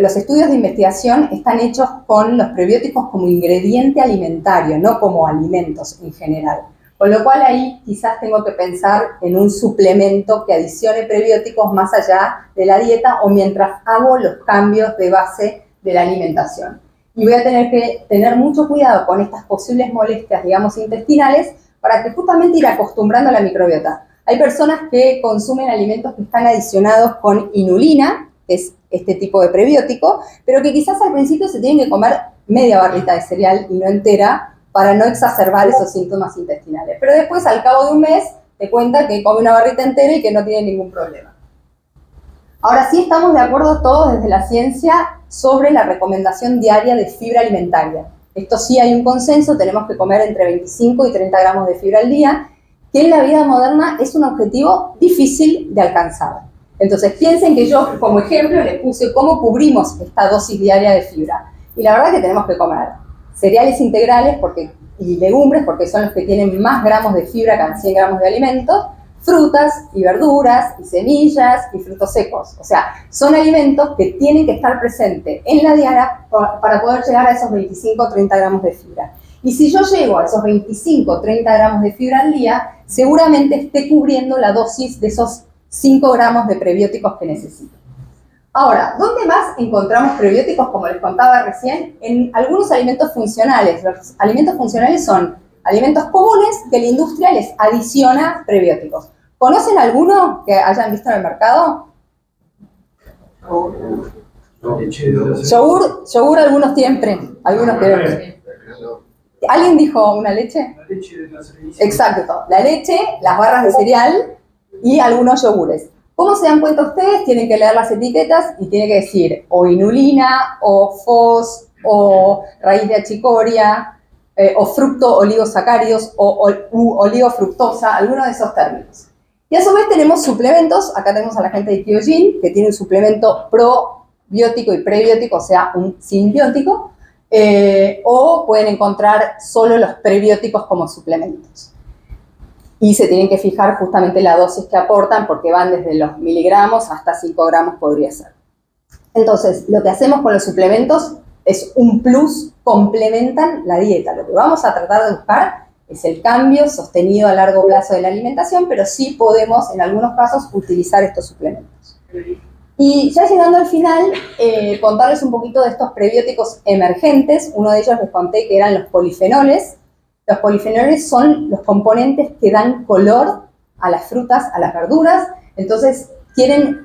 Los estudios de investigación están hechos con los prebióticos como ingrediente alimentario, no como alimentos en general. Con lo cual ahí quizás tengo que pensar en un suplemento que adicione prebióticos más allá de la dieta o mientras hago los cambios de base de la alimentación. Y voy a tener que tener mucho cuidado con estas posibles molestias, digamos, intestinales, para que justamente ir acostumbrando a la microbiota. Hay personas que consumen alimentos que están adicionados con inulina, que es este tipo de prebiótico, pero que quizás al principio se tienen que comer media barrita de cereal y no entera, para no exacerbar esos síntomas intestinales. Pero después, al cabo de un mes, te cuenta que come una barrita entera y que no tiene ningún problema. Ahora sí estamos de acuerdo todos desde la ciencia sobre la recomendación diaria de fibra alimentaria. Esto sí hay un consenso, tenemos que comer entre 25 y 30 gramos de fibra al día, que en la vida moderna es un objetivo difícil de alcanzar. Entonces piensen que yo como ejemplo les puse cómo cubrimos esta dosis diaria de fibra. Y la verdad es que tenemos que comer cereales integrales y legumbres, porque son los que tienen más gramos de fibra cada 100 gramos de alimentos, frutas y verduras y semillas y frutos secos. O sea, son alimentos que tienen que estar presentes en la dieta para poder llegar a esos 25 o 30 gramos de fibra. Y si yo llego a esos 25 o 30 gramos de fibra al día, seguramente esté cubriendo la dosis de esos 5 gramos de prebióticos que necesito. Ahora, ¿dónde más encontramos prebióticos, como les contaba recién? En algunos alimentos funcionales. Los alimentos funcionales son alimentos comunes que la industria les adiciona prebióticos. ¿Conocen alguno que hayan visto en el mercado? Yogur algunos tienen, algunos tienen. ¿Alguien dijo una leche? La leche de la cereal. Exacto, la leche, las barras de cereal y algunos yogures. ¿Cómo se dan cuenta ustedes? Tienen que leer las etiquetas y tiene que decir o inulina, o fos, o raíz de achicoria, o fructo oligosacáridos, o oligofructosa, alguno de esos términos. Y a su vez tenemos suplementos, acá tenemos a la gente de Kyojin, que tiene un suplemento probiótico y prebiótico, o sea, un simbiótico, o pueden encontrar solo los prebióticos como suplementos. Y se tienen que fijar justamente la dosis que aportan, porque van desde los miligramos hasta 5 gramos podría ser. Entonces, lo que hacemos con los suplementos es un plus, complementan la dieta. Lo que vamos a tratar de buscar es el cambio sostenido a largo plazo de la alimentación, pero sí podemos en algunos casos utilizar estos suplementos. Y ya llegando al final, contarles un poquito de estos prebióticos emergentes. Uno de ellos les conté que eran los polifenoles. Los polifenoles son los componentes que dan color a las frutas, a las verduras. Entonces,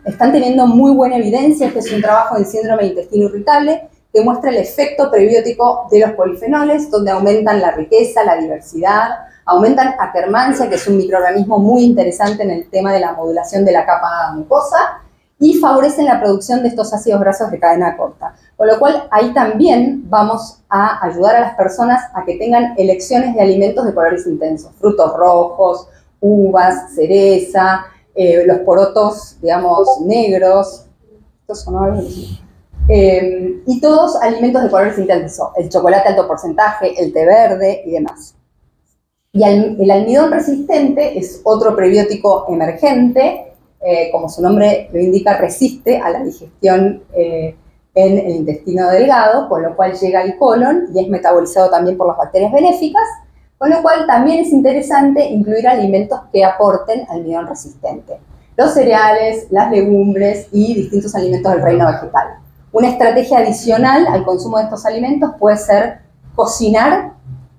están teniendo muy buena evidencia. Este es un trabajo en síndrome de intestino irritable que muestra el efecto prebiótico de los polifenoles, donde aumentan la riqueza, la diversidad, aumentan Akkermansia, que es un microorganismo muy interesante en el tema de la modulación de la capa mucosa, y favorecen la producción de estos ácidos grasos de cadena corta. Con lo cual, ahí también vamos a ayudar a las personas a que tengan elecciones de alimentos de colores intensos, frutos rojos, uvas, cereza, los porotos, digamos, negros, estos son algo así. Y todos alimentos de colores intensos, el chocolate alto porcentaje, el té verde y demás. Y el almidón resistente es otro prebiótico emergente, como su nombre lo indica, resiste a la digestión en el intestino delgado, con lo cual llega al colon y es metabolizado también por las bacterias benéficas, con lo cual también es interesante incluir alimentos que aporten almidón resistente. Los cereales, las legumbres y distintos alimentos del reino vegetal. Una estrategia adicional al consumo de estos alimentos puede ser cocinar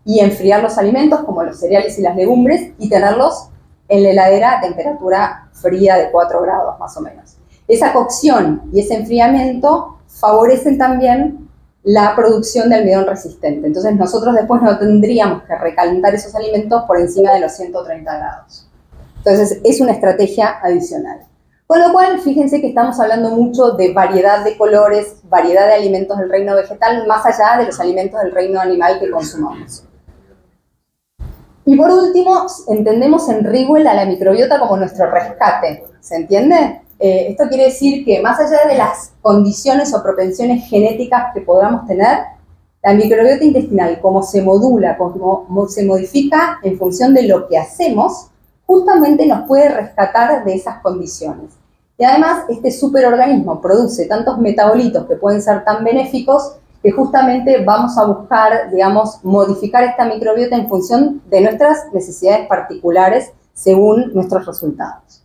y enfriar los alimentos, como los cereales y las legumbres, y tenerlos en la heladera a temperatura fría de 4 grados más o menos. Esa cocción y ese enfriamiento favorecen también la producción de almidón resistente. Entonces nosotros después no tendríamos que recalentar esos alimentos por encima de los 130 grados. Entonces es una estrategia adicional. Con lo cual, fíjense que estamos hablando mucho de variedad de colores, variedad de alimentos del reino vegetal, más allá de los alimentos del reino animal que consumamos. Y por último, entendemos en Rewell a la microbiota como nuestro rescate, ¿se entiende? Esto quiere decir que más allá de las condiciones o propensiones genéticas que podamos tener, la microbiota intestinal, como se modula, como se modifica en función de lo que hacemos, justamente nos puede rescatar de esas condiciones. Y además, este superorganismo produce tantos metabolitos que pueden ser tan benéficos que justamente vamos a buscar, digamos, modificar esta microbiota en función de nuestras necesidades particulares según nuestros resultados.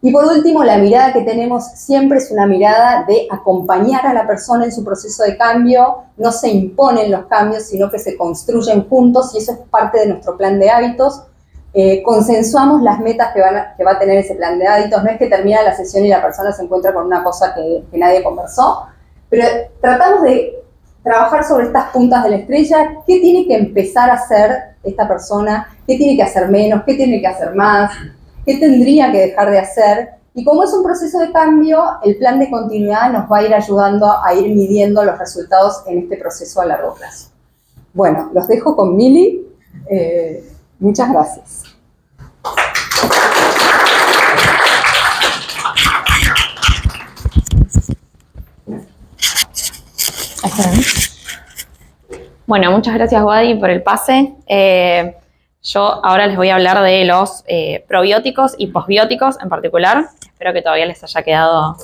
Y por último, la mirada que tenemos siempre es una mirada de acompañar a la persona en su proceso de cambio. No se imponen los cambios, sino que se construyen juntos, y eso es parte de nuestro plan de hábitos. Consensuamos las metas que va a tener ese plan de hábitos. No es que termina la sesión y la persona se encuentra con una cosa que nadie conversó, pero tratamos de trabajar sobre estas puntas de la estrella. ¿Qué tiene que empezar a hacer esta persona? ¿Qué tiene que hacer menos? ¿Qué tiene que hacer más? ¿Qué tendría que dejar de hacer? Y como es un proceso de cambio, el plan de continuidad nos va a ir ayudando a ir midiendo los resultados en este proceso a largo plazo. Bueno, los dejo con Mili. Muchas gracias. Bueno, muchas gracias, Wadi, por el pase. Yo ahora les voy a hablar de los probióticos y posbióticos en particular. Espero que todavía les haya quedado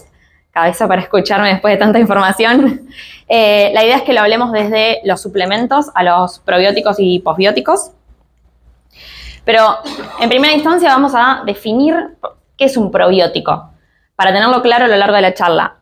cabeza para escucharme después de tanta información. La idea es que lo hablemos desde los suplementos a los probióticos y posbióticos. Pero en primera instancia vamos a definir qué es un probiótico, para tenerlo claro a lo largo de la charla.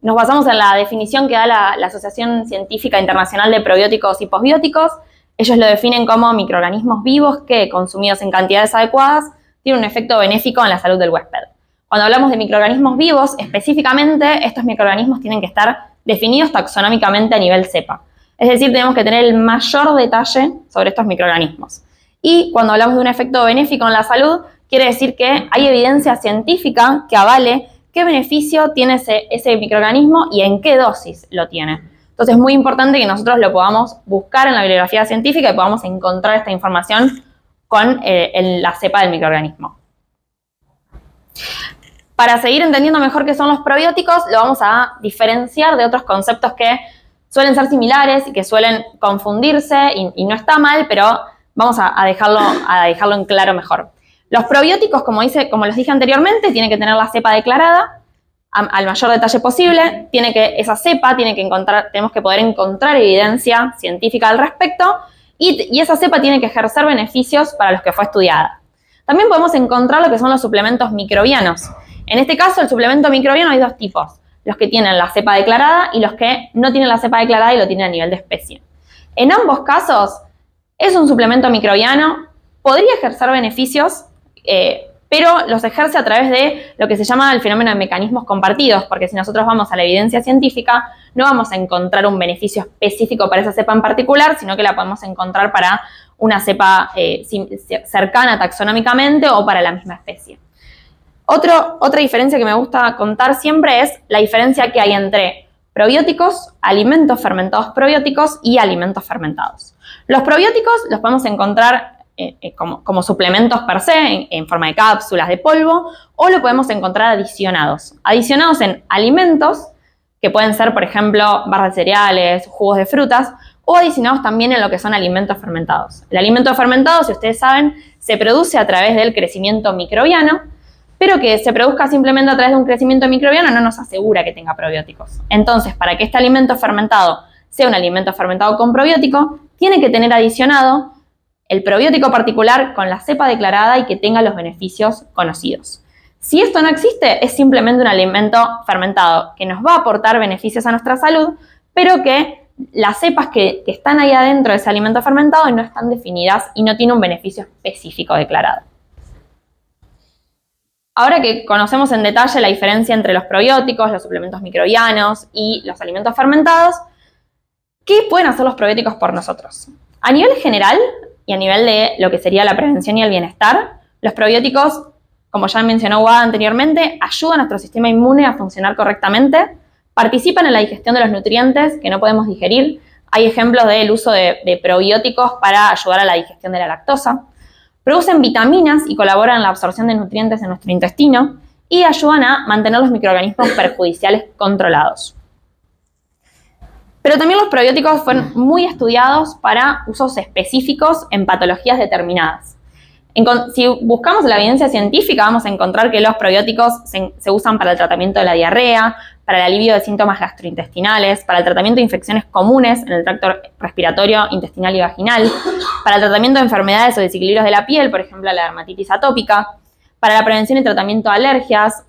Nos basamos en la definición que da la Asociación Científica Internacional de Probióticos y Posbióticos. Ellos lo definen como microorganismos vivos que, consumidos en cantidades adecuadas, tienen un efecto benéfico en la salud del huésped. Cuando hablamos de microorganismos vivos, específicamente, estos microorganismos tienen que estar definidos taxonómicamente a nivel cepa. Es decir, tenemos que tener el mayor detalle sobre estos microorganismos. Y cuando hablamos de un efecto benéfico en la salud, quiere decir que hay evidencia científica que avale qué beneficio tiene ese microorganismo y en qué dosis lo tiene. Entonces es muy importante que nosotros lo podamos buscar en la bibliografía científica y podamos encontrar esta información con la cepa del microorganismo. Para seguir entendiendo mejor qué son los probióticos, lo vamos a diferenciar de otros conceptos que suelen ser similares y que suelen confundirse y no está mal, pero vamos a dejarlo en claro mejor. Los probióticos, como les dije anteriormente, tienen que tener la cepa declarada al mayor detalle posible. Tenemos que poder encontrar evidencia científica al respecto y esa cepa tiene que ejercer beneficios para los que fue estudiada. También podemos encontrar lo que son los suplementos microbianos. En este caso, el suplemento microbiano hay dos tipos, los que tienen la cepa declarada y los que no tienen la cepa declarada y lo tienen a nivel de especie. En ambos casos, es un suplemento microbiano, podría ejercer beneficios, pero los ejerce a través de lo que se llama el fenómeno de mecanismos compartidos, porque si nosotros vamos a la evidencia científica, no vamos a encontrar un beneficio específico para esa cepa en particular, sino que la podemos encontrar para una cepa cercana taxonómicamente o para la misma especie. Otra diferencia que me gusta contar siempre es la diferencia que hay entre probióticos, alimentos fermentados probióticos y alimentos fermentados. Los probióticos los podemos encontrar como suplementos per se, en forma de cápsulas, de polvo, o lo podemos encontrar adicionados. Adicionados en alimentos, que pueden ser, por ejemplo, barras de cereales, jugos de frutas, o adicionados también en lo que son alimentos fermentados. El alimento fermentado, si ustedes saben, se produce a través del crecimiento microbiano, pero que se produzca simplemente a través de un crecimiento microbiano no nos asegura que tenga probióticos. Entonces, para que este alimento fermentado sea un alimento fermentado con probiótico, tiene que tener adicionado el probiótico particular con la cepa declarada y que tenga los beneficios conocidos. Si esto no existe, es simplemente un alimento fermentado que nos va a aportar beneficios a nuestra salud, pero que las cepas que están ahí adentro de ese alimento fermentado no están definidas y no tiene un beneficio específico declarado. Ahora que conocemos en detalle la diferencia entre los probióticos, los suplementos microbianos y los alimentos fermentados, ¿qué pueden hacer los probióticos por nosotros? A nivel general y a nivel de lo que sería la prevención y el bienestar, los probióticos, como ya mencionó Wada anteriormente, ayudan a nuestro sistema inmune a funcionar correctamente, participan en la digestión de los nutrientes que no podemos digerir. Hay ejemplos del uso de probióticos para ayudar a la digestión de la lactosa. Producen vitaminas y colaboran en la absorción de nutrientes en nuestro intestino y ayudan a mantener los microorganismos perjudiciales controlados. Pero también los probióticos fueron muy estudiados para usos específicos en patologías determinadas. Si buscamos la evidencia científica, vamos a encontrar que los probióticos se usan para el tratamiento de la diarrea, para el alivio de síntomas gastrointestinales, para el tratamiento de infecciones comunes en el tracto respiratorio, intestinal y vaginal, para el tratamiento de enfermedades o desequilibrios de la piel, por ejemplo, la dermatitis atópica, para la prevención y tratamiento de alergias,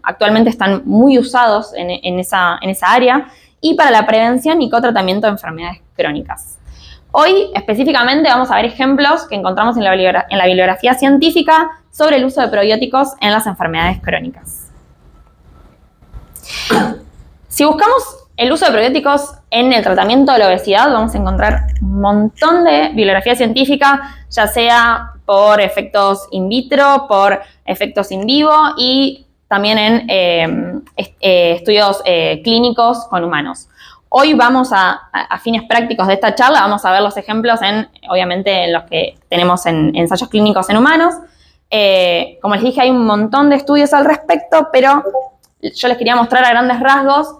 actualmente están muy usados en esa área, y para la prevención y cotratamiento de enfermedades crónicas. Hoy, específicamente, vamos a ver ejemplos que encontramos en la bibliografía científica sobre el uso de probióticos en las enfermedades crónicas. Si buscamos el uso de probióticos en el tratamiento de la obesidad, vamos a encontrar un montón de bibliografía científica, ya sea por efectos in vitro, por efectos in vivo y también en estudios clínicos con humanos. Hoy vamos a fines prácticos de esta charla, vamos a ver los ejemplos obviamente en los que tenemos en ensayos clínicos en humanos. Como les dije, hay un montón de estudios al respecto, pero yo les quería mostrar a grandes rasgos.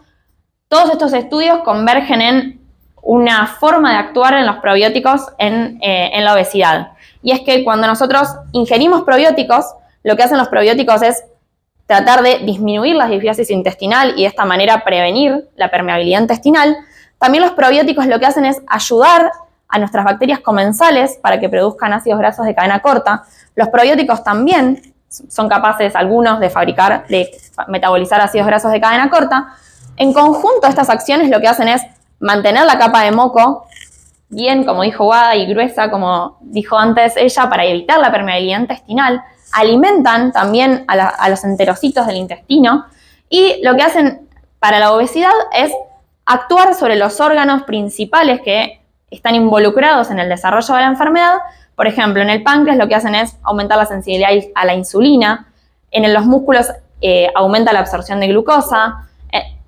Todos estos estudios convergen en una forma de actuar en los probióticos en la obesidad. Y es que cuando nosotros ingerimos probióticos, lo que hacen los probióticos es tratar de disminuir la disbiosis intestinal y de esta manera prevenir la permeabilidad intestinal. También los probióticos lo que hacen es ayudar a nuestras bacterias comensales para que produzcan ácidos grasos de cadena corta. Los probióticos también son capaces, algunos, de metabolizar ácidos grasos de cadena corta. En conjunto, estas acciones lo que hacen es mantener la capa de moco bien, como dijo Wada, y gruesa, como dijo antes ella, para evitar la permeabilidad intestinal. Alimentan también a los enterocitos del intestino y lo que hacen para la obesidad es actuar sobre los órganos principales que están involucrados en el desarrollo de la enfermedad. Por ejemplo, en el páncreas lo que hacen es aumentar la sensibilidad a la insulina, en los músculos aumenta la absorción de glucosa,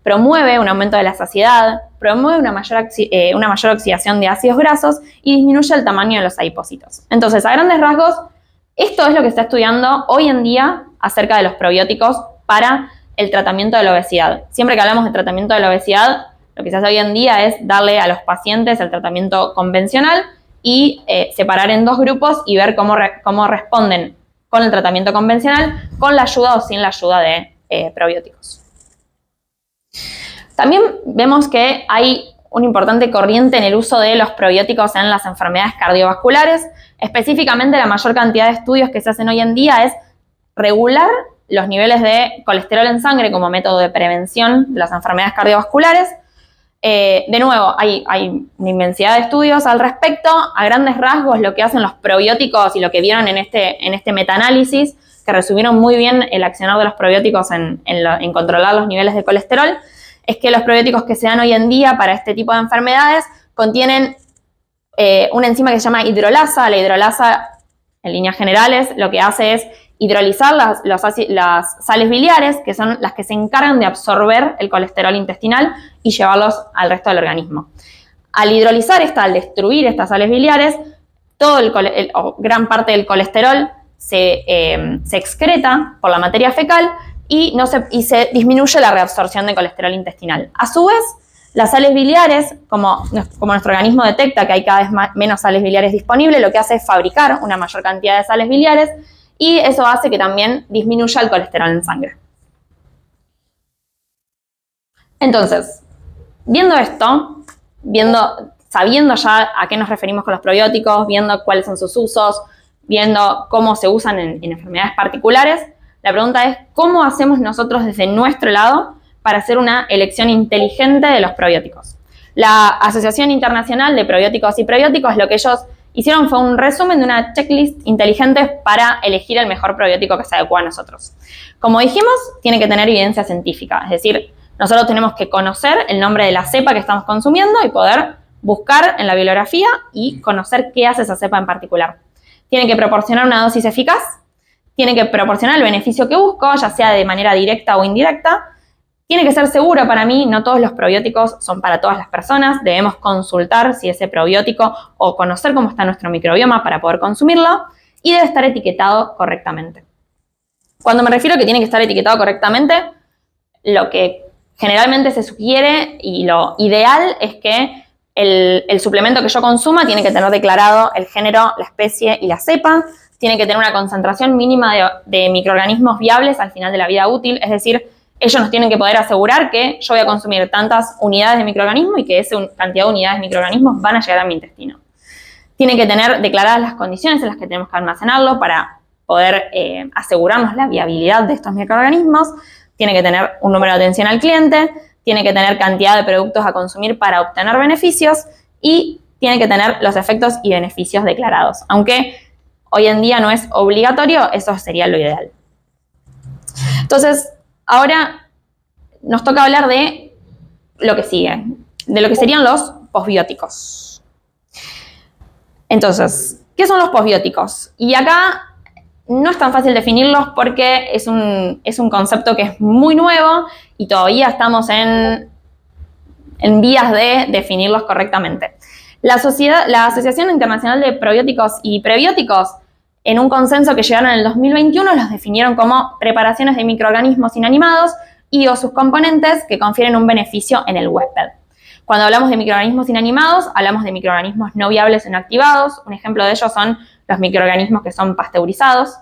promueve un aumento de la saciedad, promueve una mayor oxidación de ácidos grasos y disminuye el tamaño de los adipocitos. Entonces, a grandes rasgos, esto es lo que está estudiando hoy en día acerca de los probióticos para el tratamiento de la obesidad. Siempre que hablamos de tratamiento de la obesidad, lo que se hace hoy en día es darle a los pacientes el tratamiento convencional y separar en dos grupos y ver cómo responden con el tratamiento convencional, con la ayuda o sin la ayuda de probióticos. También vemos que hay una importante corriente en el uso de los probióticos en las enfermedades cardiovasculares. Específicamente, la mayor cantidad de estudios que se hacen hoy en día es regular los niveles de colesterol en sangre como método de prevención de las enfermedades cardiovasculares. De nuevo, hay una inmensidad de estudios al respecto. A grandes rasgos, lo que hacen los probióticos y lo que vieron en este metaanálisis, que resumieron muy bien el accionar de los probióticos en controlar los niveles de colesterol, es que los probióticos que se dan hoy en día para este tipo de enfermedades contienen una enzima que se llama hidrolasa. La hidrolasa, en líneas generales, lo que hace es hidrolizar las sales biliares, que son las que se encargan de absorber el colesterol intestinal y llevarlos al resto del organismo. Al hidrolizar al destruir estas sales biliares, gran parte del colesterol se excreta por la materia fecal y se disminuye la reabsorción de colesterol intestinal. A su vez, las sales biliares, como nuestro organismo detecta que hay cada vez menos sales biliares disponibles, lo que hace es fabricar una mayor cantidad de sales biliares y eso hace que también disminuya el colesterol en sangre. Entonces, viendo esto, sabiendo ya a qué nos referimos con los probióticos, viendo cuáles son sus usos, viendo cómo se usan en enfermedades particulares, la pregunta es ¿cómo hacemos nosotros desde nuestro lado para hacer una elección inteligente de los probióticos? La Asociación Internacional de Probióticos y Prebióticos, lo que ellos hicieron fue un resumen de una checklist inteligente para elegir el mejor probiótico que se adecua a nosotros. Como dijimos, tiene que tener evidencia científica, es decir, nosotros tenemos que conocer el nombre de la cepa que estamos consumiendo y poder buscar en la bibliografía y conocer qué hace esa cepa en particular. Tiene que proporcionar una dosis eficaz, tiene que proporcionar el beneficio que busco, ya sea de manera directa o indirecta. Tiene que ser seguro para mí, no todos los probióticos son para todas las personas, debemos consultar si ese probiótico o conocer cómo está nuestro microbioma para poder consumirlo y debe estar etiquetado correctamente. Cuando me refiero a que tiene que estar etiquetado correctamente, lo que generalmente se sugiere y lo ideal es que el suplemento que yo consuma tiene que tener declarado el género, la especie y la cepa, tiene que tener una concentración mínima de microorganismos viables al final de la vida útil, es decir, ellos nos tienen que poder asegurar que yo voy a consumir tantas unidades de microorganismo y que esa cantidad de unidades de microorganismos van a llegar a mi intestino. Tienen que tener declaradas las condiciones en las que tenemos que almacenarlo para poder asegurarnos la viabilidad de estos microorganismos. Tiene que tener un número de atención al cliente, tiene que tener cantidad de productos a consumir para obtener beneficios y tiene que tener los efectos y beneficios declarados. Aunque hoy en día no es obligatorio, eso sería lo ideal. Entonces, ahora nos toca hablar de lo que sigue, de lo que serían los posbióticos. Entonces, ¿qué son los posbióticos? Y acá no es tan fácil definirlos porque es un concepto que es muy nuevo y todavía estamos en vías de definirlos correctamente. La Asociación Internacional de Probióticos y Prebióticos, en un consenso que llegaron en el 2021, los definieron como preparaciones de microorganismos inanimados y o sus componentes que confieren un beneficio en el huésped. Cuando hablamos de microorganismos inanimados, hablamos de microorganismos no viables o inactivados. Un ejemplo de ellos son los microorganismos que son pasteurizados.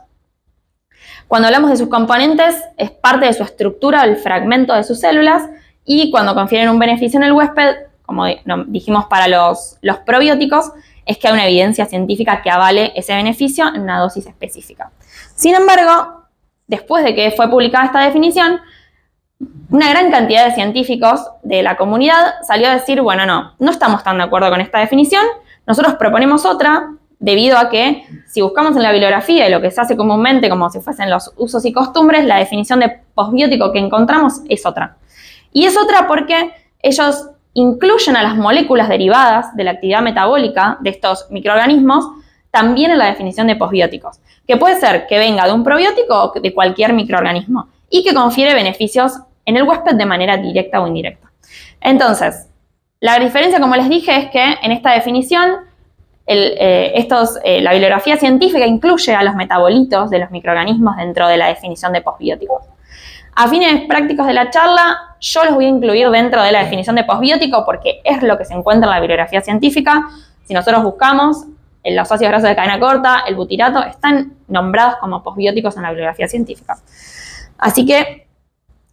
Cuando hablamos de sus componentes, es parte de su estructura o el fragmento de sus células. Y cuando confieren un beneficio en el huésped, como dijimos para los probióticos, es que hay una evidencia científica que avale ese beneficio en una dosis específica. Sin embargo, después de que fue publicada esta definición, una gran cantidad de científicos de la comunidad salió a decir, bueno, no estamos tan de acuerdo con esta definición, nosotros proponemos otra, debido a que si buscamos en la bibliografía y lo que se hace comúnmente como si fuesen los usos y costumbres, la definición de posbiótico que encontramos es otra. Y es otra porque ellos incluyen a las moléculas derivadas de la actividad metabólica de estos microorganismos también en la definición de posbióticos, que puede ser que venga de un probiótico o de cualquier microorganismo y que confiere beneficios en el huésped de manera directa o indirecta. Entonces, la diferencia, como les dije, es que en esta definición la bibliografía científica incluye a los metabolitos de los microorganismos dentro de la definición de posbióticos. A fines prácticos de la charla, yo los voy a incluir dentro de la definición de posbiótico porque es lo que se encuentra en la bibliografía científica. Si nosotros buscamos los ácidos grasos de cadena corta, el butirato, están nombrados como posbióticos en la bibliografía científica. Así que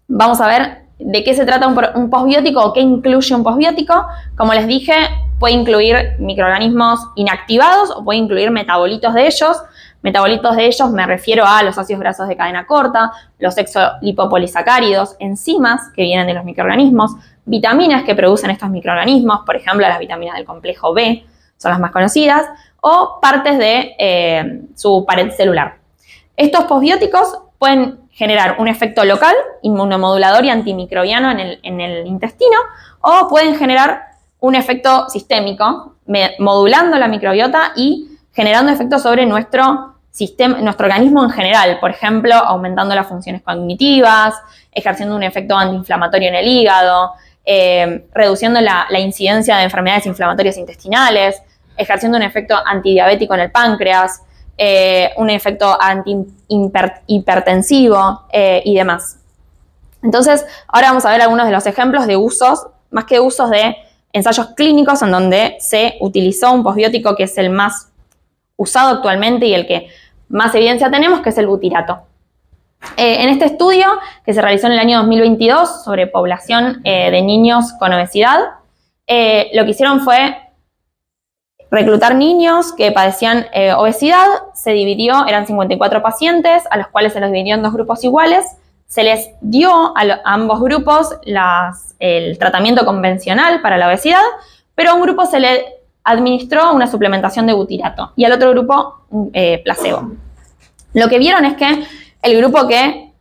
vamos a ver ¿de qué se trata un posbiótico o qué incluye un posbiótico? Como les dije, puede incluir microorganismos inactivados o puede incluir metabolitos de ellos. Metabolitos de ellos me refiero a los ácidos grasos de cadena corta, los exolipopolisacáridos, enzimas que vienen de los microorganismos, vitaminas que producen estos microorganismos, por ejemplo, las vitaminas del complejo B, son las más conocidas, o partes de su pared celular. Estos posbióticos pueden generar un efecto local, inmunomodulador y antimicrobiano en el intestino, o pueden generar un efecto sistémico, modulando la microbiota y generando efectos sobre nuestro sistema, nuestro organismo en general, por ejemplo, aumentando las funciones cognitivas, ejerciendo un efecto antiinflamatorio en el hígado, reduciendo la incidencia de enfermedades inflamatorias intestinales, ejerciendo un efecto antidiabético en el páncreas, un efecto antihipertensivo y demás. Entonces, ahora vamos a ver algunos de los ejemplos de usos, más que usos de ensayos clínicos en donde se utilizó un posbiótico que es el más usado actualmente y el que más evidencia tenemos, que es el butirato. En este estudio, que se realizó en el año 2022 sobre población de niños con obesidad, lo que hicieron fue reclutar niños que padecían obesidad, se dividió, eran 54 pacientes, a los cuales se los dividió en dos grupos iguales, se les dio a ambos grupos el tratamiento convencional para la obesidad, pero a un grupo se le administró una suplementación de butirato y al otro grupo placebo. Lo que vieron es que el grupo que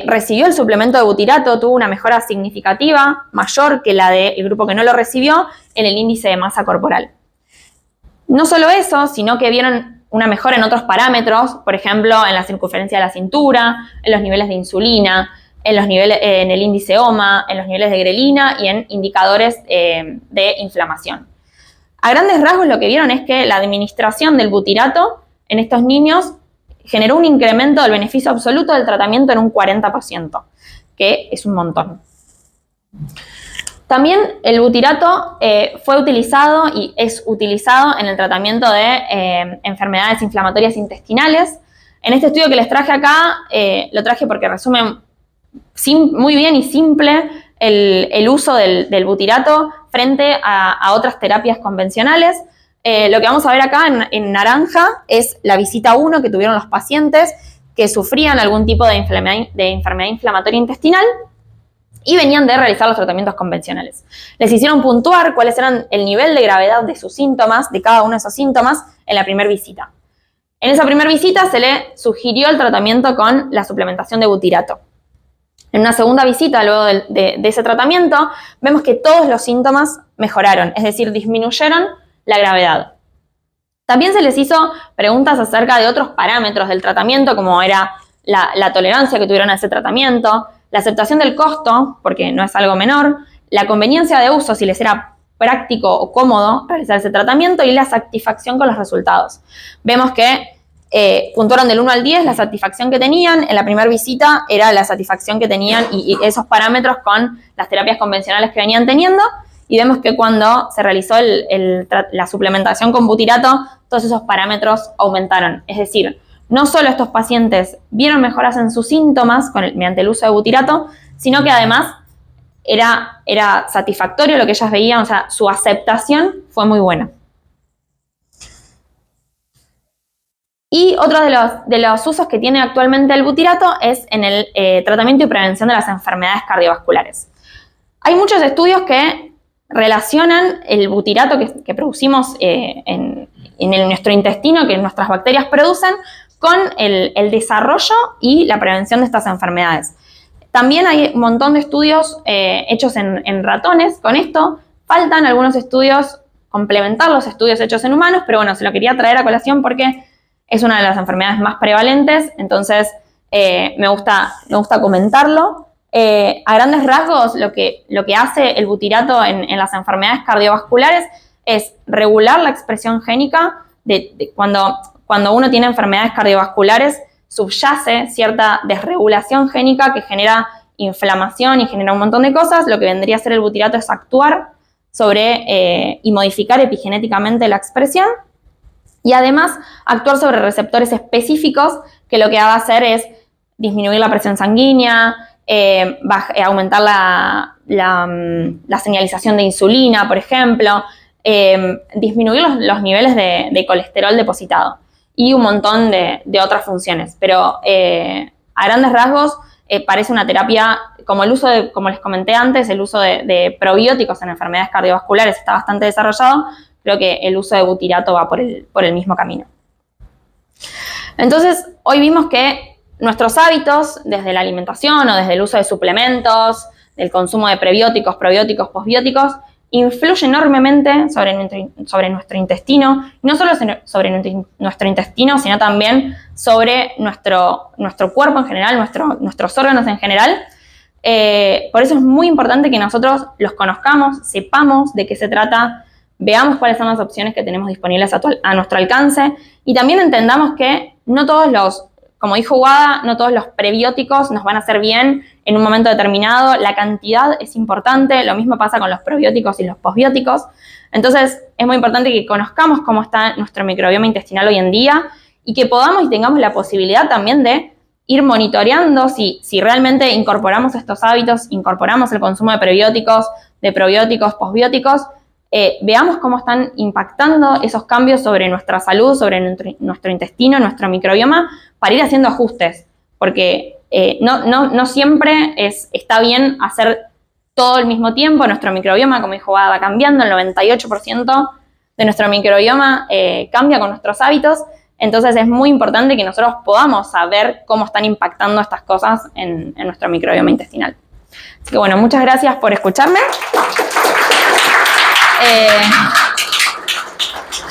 recibió el suplemento de butirato tuvo una mejora significativa, mayor que la del grupo que no lo recibió, en el índice de masa corporal. No solo eso, sino que vieron una mejora en otros parámetros, por ejemplo, en la circunferencia de la cintura, en los niveles de insulina, en el índice OMA, en los niveles de grelina y en indicadores de inflamación. A grandes rasgos lo que vieron es que la administración del butirato en estos niños generó un incremento del beneficio absoluto del tratamiento en un 40%, que es un montón. También el butirato fue utilizado y es utilizado en el tratamiento de enfermedades inflamatorias intestinales. En este estudio que les traje acá, lo traje porque resume muy bien y simple el uso del butirato frente a otras terapias convencionales. Lo que vamos a ver acá en naranja es la visita 1 que tuvieron los pacientes que sufrían algún tipo de enfermedad inflamatoria intestinal y venían de realizar los tratamientos convencionales. Les hicieron puntuar cuáles eran el nivel de gravedad de sus síntomas, de cada uno de esos síntomas, en la primera visita. En esa primera visita se le sugirió el tratamiento con la suplementación de butirato. En una segunda visita, luego de ese tratamiento, vemos que todos los síntomas mejoraron, es decir, disminuyeron la gravedad. También se les hizo preguntas acerca de otros parámetros del tratamiento, como era la tolerancia que tuvieron a ese tratamiento, la aceptación del costo, porque no es algo menor, la conveniencia de uso, si les era práctico o cómodo realizar ese tratamiento, y la satisfacción con los resultados. Vemos que puntuaron del 1 al 10 la satisfacción que tenían. En la primera visita era la satisfacción que tenían y esos parámetros con las terapias convencionales que venían teniendo, y vemos que cuando se realizó la suplementación con butirato, todos esos parámetros aumentaron. Es decir, no solo estos pacientes vieron mejoras en sus síntomas mediante el uso de butirato, sino que además era satisfactorio lo que ellas veían, o sea, su aceptación fue muy buena. Y otro de los usos que tiene actualmente el butirato es en el tratamiento y prevención de las enfermedades cardiovasculares. Hay muchos estudios que relacionan el butirato que producimos en nuestro intestino, que nuestras bacterias producen, con el desarrollo y la prevención de estas enfermedades. También hay un montón de estudios hechos en ratones con esto. Faltan algunos estudios, complementar los estudios hechos en humanos, pero bueno, se lo quería traer a colación porque es una de las enfermedades más prevalentes, entonces me gusta comentarlo. A grandes rasgos, lo que hace el butirato en las enfermedades cardiovasculares es regular la expresión génica de cuando uno tiene enfermedades cardiovasculares, subyace cierta desregulación génica que genera inflamación y genera un montón de cosas. Lo que vendría a ser el butirato es actuar sobre y modificar epigenéticamente la expresión, y además actuar sobre receptores específicos que lo que va a hacer es disminuir la presión sanguínea, aumentar la señalización de insulina, por ejemplo, disminuir los niveles de colesterol depositado y un montón de otras funciones. Pero a grandes rasgos parece una terapia, como les comenté antes, el uso de probióticos en enfermedades cardiovasculares está bastante desarrollado. Creo que el uso de butirato va por el mismo camino. Entonces, hoy vimos que nuestros hábitos, desde la alimentación o desde el uso de suplementos, del consumo de prebióticos, probióticos, posbióticos, influye enormemente sobre nuestro intestino, y no solo sobre nuestro intestino, sino también sobre nuestro cuerpo en general, nuestros órganos en general. Por eso es muy importante que nosotros los conozcamos, sepamos de qué se trata, veamos cuáles son las opciones que tenemos disponibles a nuestro alcance, y también entendamos que no todos como dijo Wada, no todos los prebióticos nos van a hacer bien en un momento determinado. La cantidad es importante, lo mismo pasa con los probióticos y los posbióticos. Entonces, es muy importante que conozcamos cómo está nuestro microbioma intestinal hoy en día y que podamos y tengamos la posibilidad también de ir monitoreando si realmente incorporamos estos hábitos, incorporamos el consumo de prebióticos, de probióticos, posbióticos, veamos cómo están impactando esos cambios sobre nuestra salud, sobre nuestro intestino, nuestro microbioma, para ir haciendo ajustes, porque no siempre está bien hacer todo al mismo tiempo. Nuestro microbioma, como dijo, va cambiando, el 98% de nuestro microbioma cambia con nuestros hábitos, entonces es muy importante que nosotros podamos saber cómo están impactando estas cosas en nuestro microbioma intestinal. Así que bueno, muchas gracias por escucharme.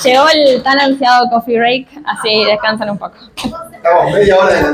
Llegó el tan ansiado coffee break, así descansan un poco. Estamos media hora de